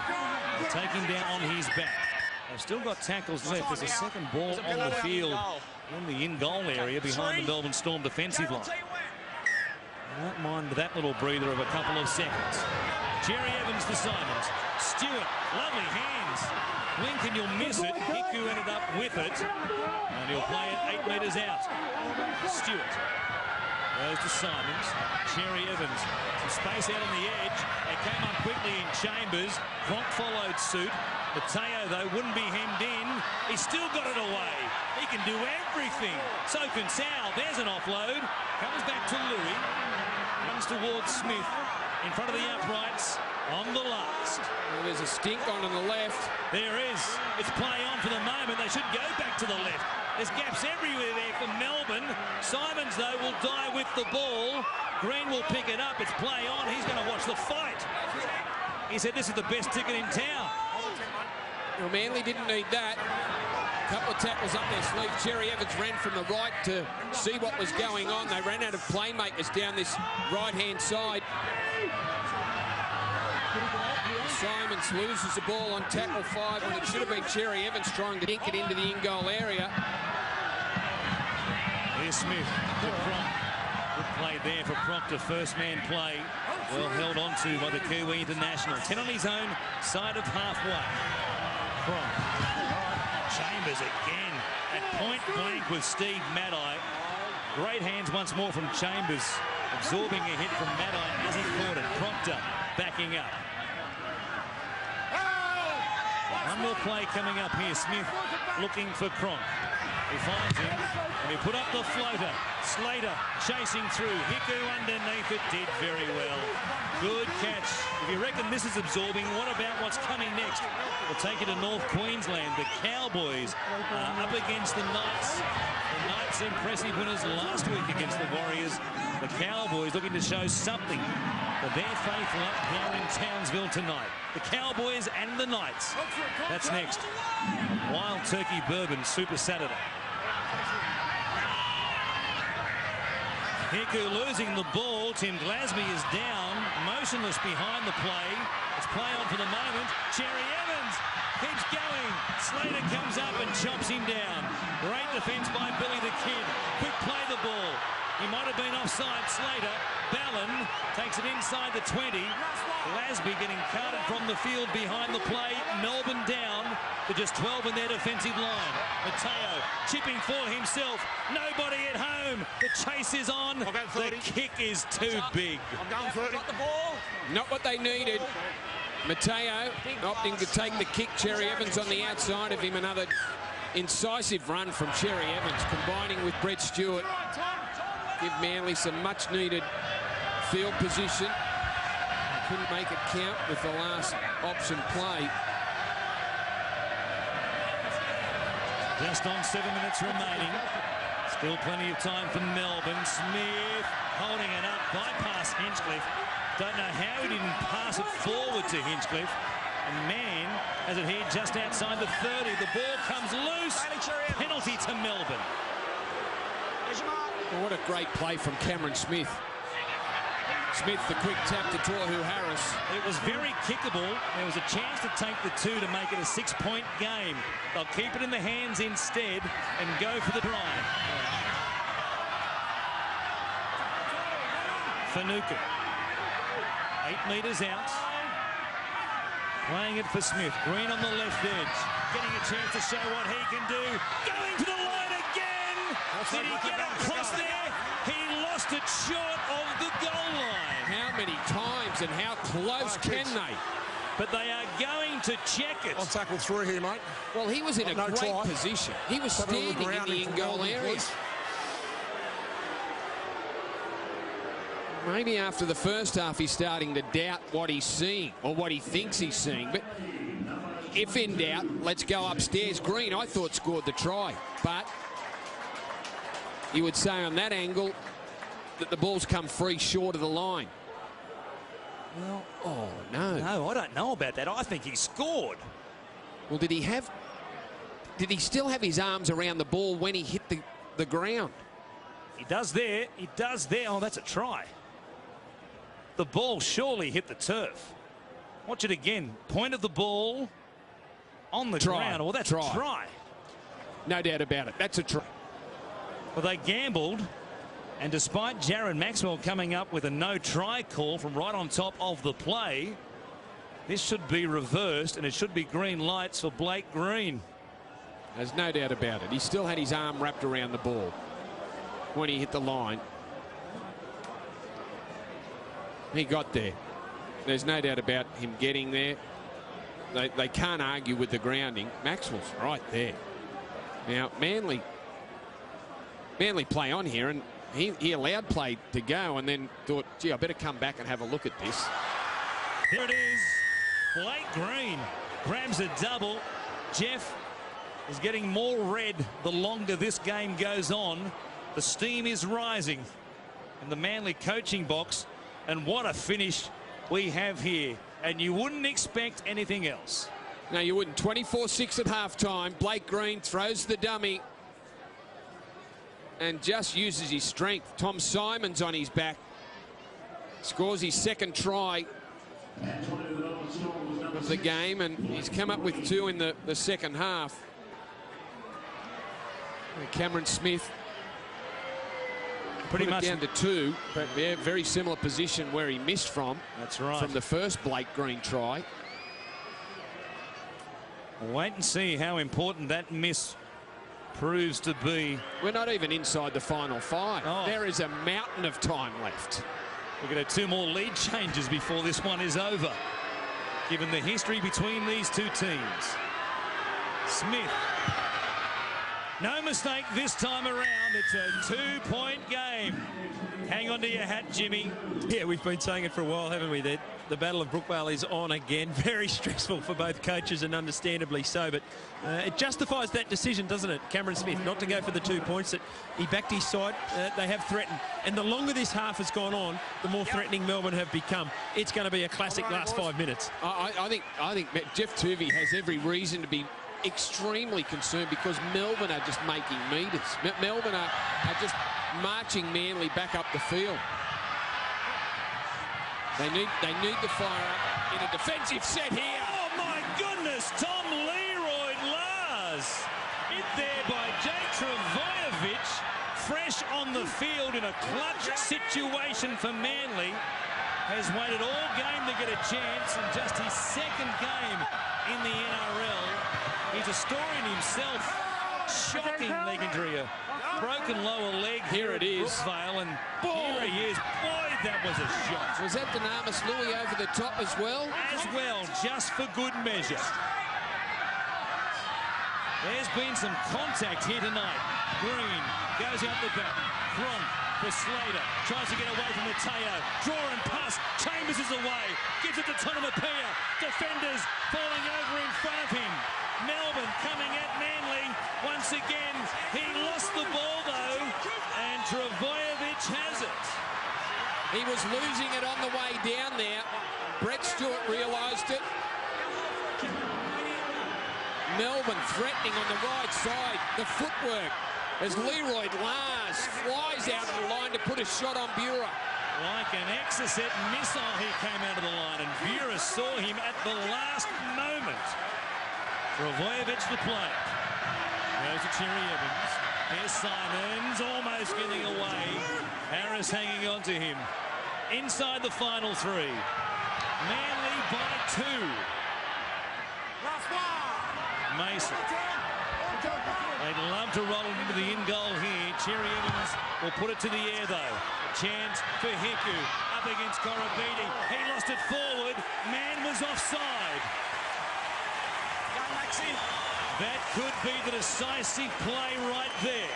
They'll take him down on his back. They've still got tackles left. There's a second ball on the field in the in-goal area behind the Melbourne Storm defensive line. I don't mind that little breather of a couple of seconds. Cherry Evans to Simons. Stewart, lovely hands. Blink and you'll miss it. Hiku ended up with it. And he'll play it 8 metres out. Stewart goes to Simons. Cherry Evans. Some space out on the edge. They came up quickly in Chambers. Cronk followed suit. Mateo, though, wouldn't be hemmed in. He's still got it away. He can do everything. So can Sau. There's an offload. Comes back to Louis. Runs towards Smith. In front of the uprights. On the last. Well, there's a stink on the left. There is. It's play on for the moment. They should go back to the left. There's gaps everywhere there for Melbourne. Simons, though, will die with the ball. Green will pick it up. It's play on. He's going to watch the fight. He said this is the best ticket in town. Well, Manly didn't need that. A couple of tackles up their sleeve. Cherry Evans ran from the right to see what was going on. They ran out of playmakers down this right-hand side. Simons loses the ball on tackle 5 when it should have been Cherry Evans trying to dink it into the in-goal area. Here's Smith to Cronk. Good play there for Cronk to first man play. Well held on to by the Kiwi international. 10 on his own side of halfway. Cronk. Chambers again at point blank with Steve Maddai. Great hands once more from Chambers. Absorbing a hit from Maddai as he caught it. Proctor backing up. One more play coming up here. Smith looking for Cronk. He finds him, and he put up the floater. Slater chasing through. Hiku underneath it, did very well. Good catch. If you reckon this is absorbing, what about what's coming next? We'll take you to North Queensland. The Cowboys up against the Knights. The Knights impressive winners last week against the Warriors. The Cowboys looking to show something for their faithful up here in Townsville tonight. The Cowboys and the Knights. That's next. Wild Turkey Bourbon Super Saturday. Hiku losing the ball. Tim Glasby is down, motionless behind the play. It's play on for the moment. Cherry Evans keeps going. Slater comes up and chops him down. Great defence by Billy the Kid. Quick play the ball. He might have been offside. Slater. Ballon takes it inside the 20. Glasby getting carted from the field behind the play. Melbourne down to just 12 in their defensive line. Mateo chipping for himself. Nobody at home. The chase is on. The kick is too big. I'm going 30. Got the ball. Not what they needed. Mateo opting to take the kick. Cherry Evans on the outside of him. Another incisive run from Cherry Evans, combining with Brett Stewart. Give Manly some much-needed field position. Couldn't make it count with the last option play. Just on 7 minutes remaining. Still plenty of time for Melbourne. Smith holding it up. Bypass Hinchcliffe. Don't know how he didn't pass it forward to Hinchcliffe. And Mann has it here just outside the 30. The ball comes loose. Penalty to Melbourne. Well, what a great play from Cameron Smith. Smith, the quick tap to Tohu Harris. It was very kickable. There was a chance to take the 2 to make it a 6-point game. They'll keep it in the hands instead and go for the drive. Fanuka. 8 metres out. Playing it for Smith. Green on the left edge. Getting a chance to show what he can do. Going to the line again. Did he get across there? He lost it short of the goal line. How many times and how close can they? But they are going to check it. On tackle 3 here, mate. Well, he was in a No great try. position. He was Have a look standing in around the him from in-goal Melbourne, area. please. Maybe after the first half, he's starting to doubt what he's seeing or what he thinks he's seeing. But if in doubt, let's go upstairs. Green, I thought, scored the try. But you would say on that angle that the ball's come free short of the line. Well, oh, no. No, I don't know about that. I think he scored. Well, did he still have his arms around the ball when he hit the ground? He does there. He does there. Oh, that's a try. The ball surely hit the turf. Watch it again. Point of the ball on the ground. Well, that's a try. No doubt about it. That's a try. Well, they gambled, and despite Jared Maxwell coming up with a no-try call from right on top of the play, this should be reversed, and it should be green lights for Blake Green. There's no doubt about it. He still had his arm wrapped around the ball when he hit the line. He got there. There's no doubt about him getting there. They can't argue with the grounding. Maxwell's right there. Now, Manly play on here, and he allowed play to go and then thought, gee, I better come back and have a look at this. Here it is. Blake Green grabs a double. Jeff is getting more red the longer this game goes on. The steam is rising in the Manly coaching box, and what a finish we have here. And you wouldn't expect anything else. No, you wouldn't. 24-6 at halftime. Blake Green throws the dummy and just uses his strength. Tom Simon's on his back. Scores his second try of the game, and he's come up with 2 in the second half. And Cameron Smith pretty much down to 2, but yeah, very similar position where he missed from. That's right. From the first Blake Green try. We'll wait and see how important that miss proves to be. We're not even inside the final 5. Oh. There is a mountain of time left. We're going to have 2 more lead changes before this one is over, given the history between these two teams. Smith. No mistake this time around. It's a 2-point game. Hang on to your hat, Jimmy. Yeah, we've been saying it for a while, haven't we? The Battle of Brookvale is on again. Very stressful for both coaches, and understandably so. But it justifies that decision, doesn't it? Cameron Smith not to go for the 2 points that he backed his side. They have threatened. And the longer this half has gone on, the more threatening Melbourne have become. It's going to be a classic last 5 minutes. I think Jeff Tuvey has every reason to be extremely concerned, because Melbourne are just making meters. Melbourne are just marching Manly back up the field. They need to fire up in a defensive set here. Oh my goodness, Tom Leroy Lars. Hit there by Jake Travojevic, fresh on the field in a clutch situation for Manly. Has waited all game to get a chance, in just his second game in the NRL. He's a story in himself. Shocking leg injury, a broken lower leg. Here it is. Brookvale, and here he is. Boy, that was a shot. Was that Dynamis Louis over the top as well? As well, just for good measure. There's been some contact here tonight. Green goes out the back. Cronk for Slater. Tries to get away from Mateo. Draw and pass. Chambers is away. Gives it to Tonamapia. Defenders falling over in front of him. Melbourne coming at Manly. Once again, he lost the ball though, and Travojevic has it. He was losing it on the way down there. Brett Stewart realised it. Melbourne threatening on the right side. The footwork as Leroy Lars flies out of the line to put a shot on Buehler. Like an Exocet missile, he came out of the line, and Buehler saw him at the last moment. Travojevic the play. Goes to Cherry Evans. Here's Simons, almost getting away. Harris hanging on to him. Inside the final 3. Manly by 2. Mason. They'd love to roll it into the in goal here. Cherry Evans will put it to the air though. A chance for Hiku. Up against Korobidi. He lost it forward. Man was offside. That could be the decisive play right there.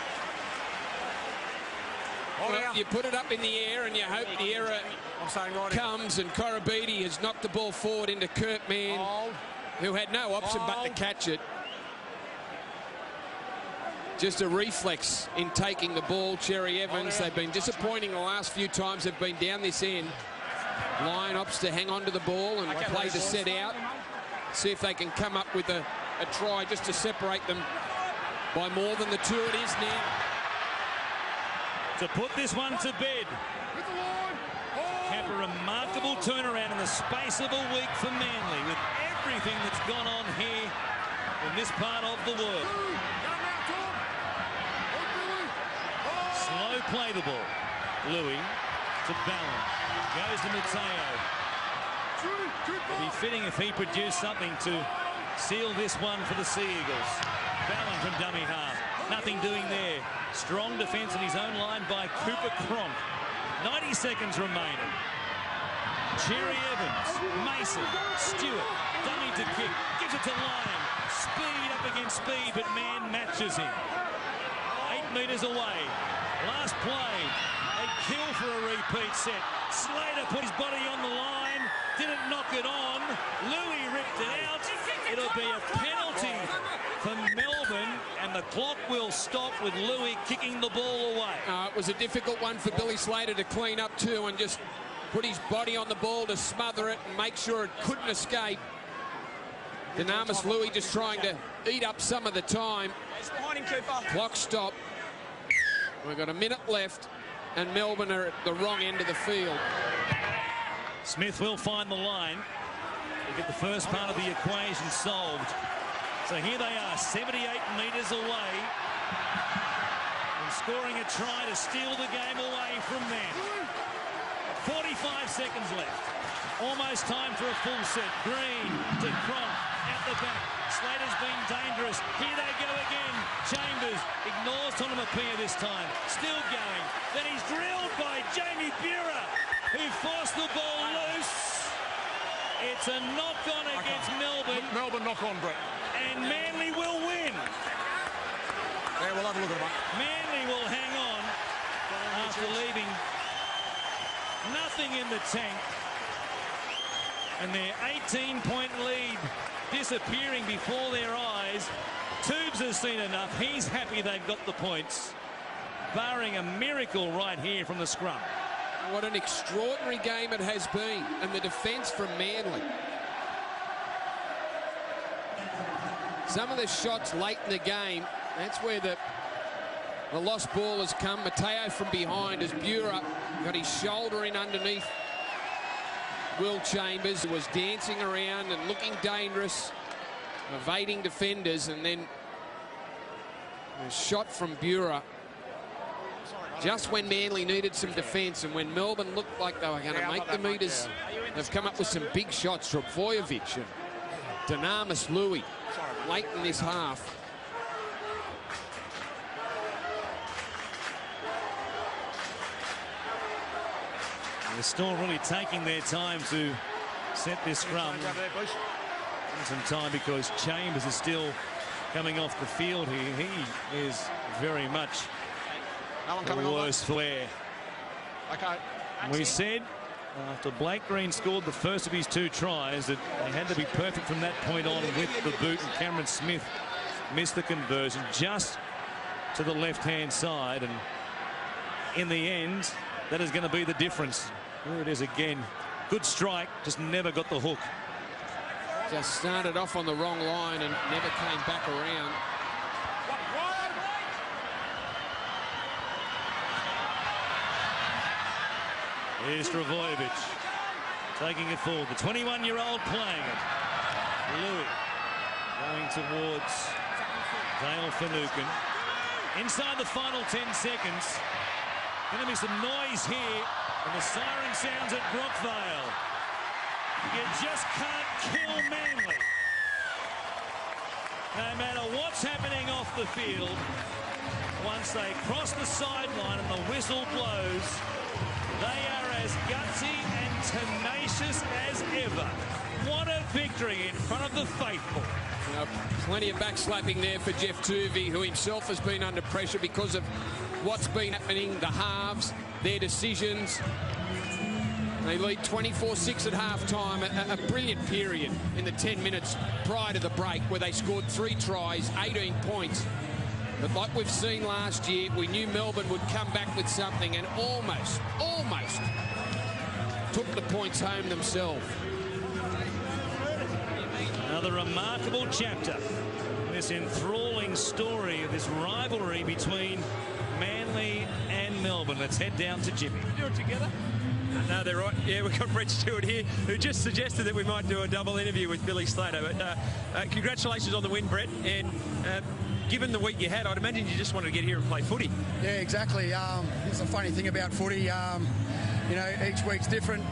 Well, you put it up in the air and you hope the error comes, and Korobidi has knocked the ball forward into Kurt Mann, who had no option but to catch it. Just a reflex in taking the ball. Cherry Evans, they've been disappointing the last few times they've been down this end. Lion opts to hang on to the ball and play the set out. See if they can come up with a try just to separate them by more than the two it is now. To put this one to bed. Have a remarkable turnaround in the space of a week for Manly with everything that's gone on here in this part of the world. Slow play the ball. Louis to Ballon. Goes to Mateo. It'd be fitting if he produced something to seal this one for the Sea Eagles. Ballon from dummy half. Nothing doing there. Strong defence in his own line by Cooper Cronk. 90 seconds remaining. Cherry Evans, Mason, Stewart, dummy to kick, gives it to Lyon. Speed up against speed, but Mann matches him. 8 metres away. Last play. A kill for a repeat set. Slater put his body on the line. Didn't knock it on. Louis ripped it out. It'll be a penalty for Melbourne, and the clock will stop with Louis kicking the ball away. It was a difficult one for Billy Slater to clean up too, and just put his body on the ball to smother it and make sure it couldn't escape. Dynamis Louis just trying to eat up some of the time. Clock stop. We've got a minute left, and Melbourne are at the wrong end of the field. Smith will find the line to get the first part of the equation solved. So here they are, 78 metres away, and scoring a try to steal the game away from them. 45 seconds left. Almost time for a full set. Green to Cronk at the back. Slater's been dangerous. Here they go again. Chambers ignores Tonomapia this time. Still going. Then he's drilled by Jamie Buhrer, who forced the ball loose. It's a knock-on against Melbourne. Melbourne knock-on, Brett. And Manly will win. Yeah, we'll have a look at it. Manly will hang on after leaving nothing in the tank. And their 18-point lead disappearing before their eyes. Tubes has seen enough. He's happy they've got the points, barring a miracle right here from the scrum. What an extraordinary game it has been, and the defence from Manly. Some of the shots late in the game, that's where the lost ball has come. Mateo from behind as Buhrer got his shoulder in underneath Will Chambers, who was dancing around and looking dangerous, evading defenders, and then a shot from Buhrer just when Manly needed some defence, and when Melbourne looked like they were going to make the meters. They've come up with some big shots from Vojovic and Dynamis Louis late in this half. They're still really taking their time to set this scrum. Some time because Chambers is still coming off the field here. He is very much the worst flair. Okay. We said after Blake Green scored the first of his 2 tries that they had to be perfect from that point on with the boot, and Cameron Smith missed the conversion just to the left-hand side, and in the end that is going to be the difference. Here it is again. Good strike, just never got the hook. Just started off on the wrong line and never came back around. Here's Travojevic taking it forward. The 21-year-old playing it. Louis going towards Dale Finucane. Inside the final 10 seconds. Going to be some noise here, and the siren sounds at Brookvale. You just can't kill Manly. No matter what's happening off the field, once they cross the sideline and the whistle blows, they are as gutsy and tenacious as ever. What a victory in front of the faithful. Plenty of backslapping there for Jeff Tuvey, who himself has been under pressure because of what's been happening, the halves, their decisions. They lead 24-6 at half-time, a brilliant period in the 10 minutes prior to the break where they scored 3 tries, 18 points. But like we've seen last year, we knew Melbourne would come back with something and almost took the points home themselves. Another remarkable chapter in this enthralling story of this rivalry between Manly and Melbourne. Let's head down to Jimmy. Do it together? No, they're right. Yeah, we've got Brett Stewart here, who just suggested that we might do a double interview with Billy Slater. But congratulations on the win, Brett. And given the week you had, I'd imagine you just wanted to get here and play footy. Yeah, exactly. It's a funny thing about footy. You know, each week's different.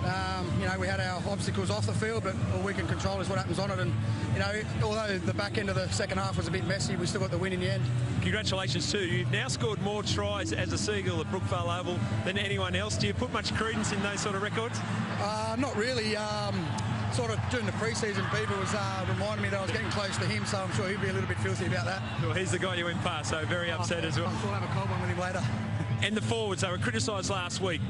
You know, we had our obstacles off the field, but all we can control is what happens on it. And, you know, although the back end of the second half was a bit messy, we still got the win in the end. Congratulations too. You've now scored more tries as a Seagull at Brookvale Oval than anyone else. Do you put much credence in those sort of records? Not really. Sort of during the pre-season, Beaver was reminding me that I was getting close to him, so I'm sure he'd be a little bit filthy about that. Well, he's the guy you went past, so very upset as well. I'm sure I'll have a cold one with him later. And the forwards, they were criticised last week.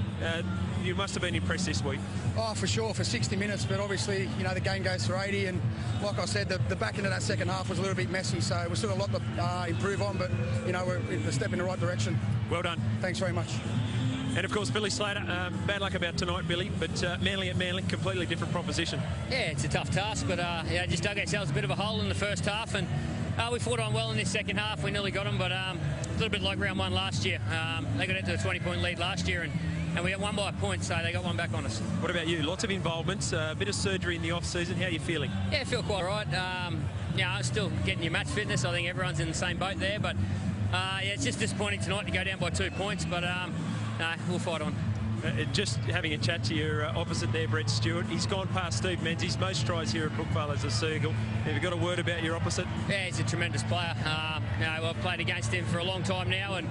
You must have been impressed this week. Oh, for sure, for 60 minutes, but obviously, you know, the game goes for 80, and like I said, the back end of that second half was a little bit messy, so we've still got a lot to improve on, but, you know, we're a step in the right direction. Well done. Thanks very much. And of course, Billy Slater, bad luck about tonight, Billy, but Manly at Manly, completely different proposition. Yeah, it's a tough task, but yeah, just dug ourselves a bit of a hole in the first half, and we fought on well in this second half. We nearly got them, but a little bit like round one last year. They got into a 20-point lead last year, and we got won by a point, so they got one back on us. What about you? Lots of involvements, a bit of surgery in the off-season. How are you feeling? Yeah, I feel quite right. Yeah, I'm still getting your match fitness. I think everyone's in the same boat there, but yeah, it's just disappointing tonight to go down by 2 points, but no, we'll fight on. Just having a chat to your opposite there, Brett Stewart. He's gone past Steve Menzies, most tries here at Brookvale as a Seagull. Have you got a word about your opposite? Yeah, he's a tremendous player. You know, I've played against him for a long time now, and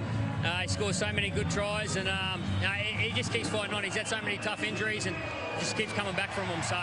he scores so many good tries, and you know, he just keeps fighting on. He's had so many tough injuries and just keeps coming back from them. So.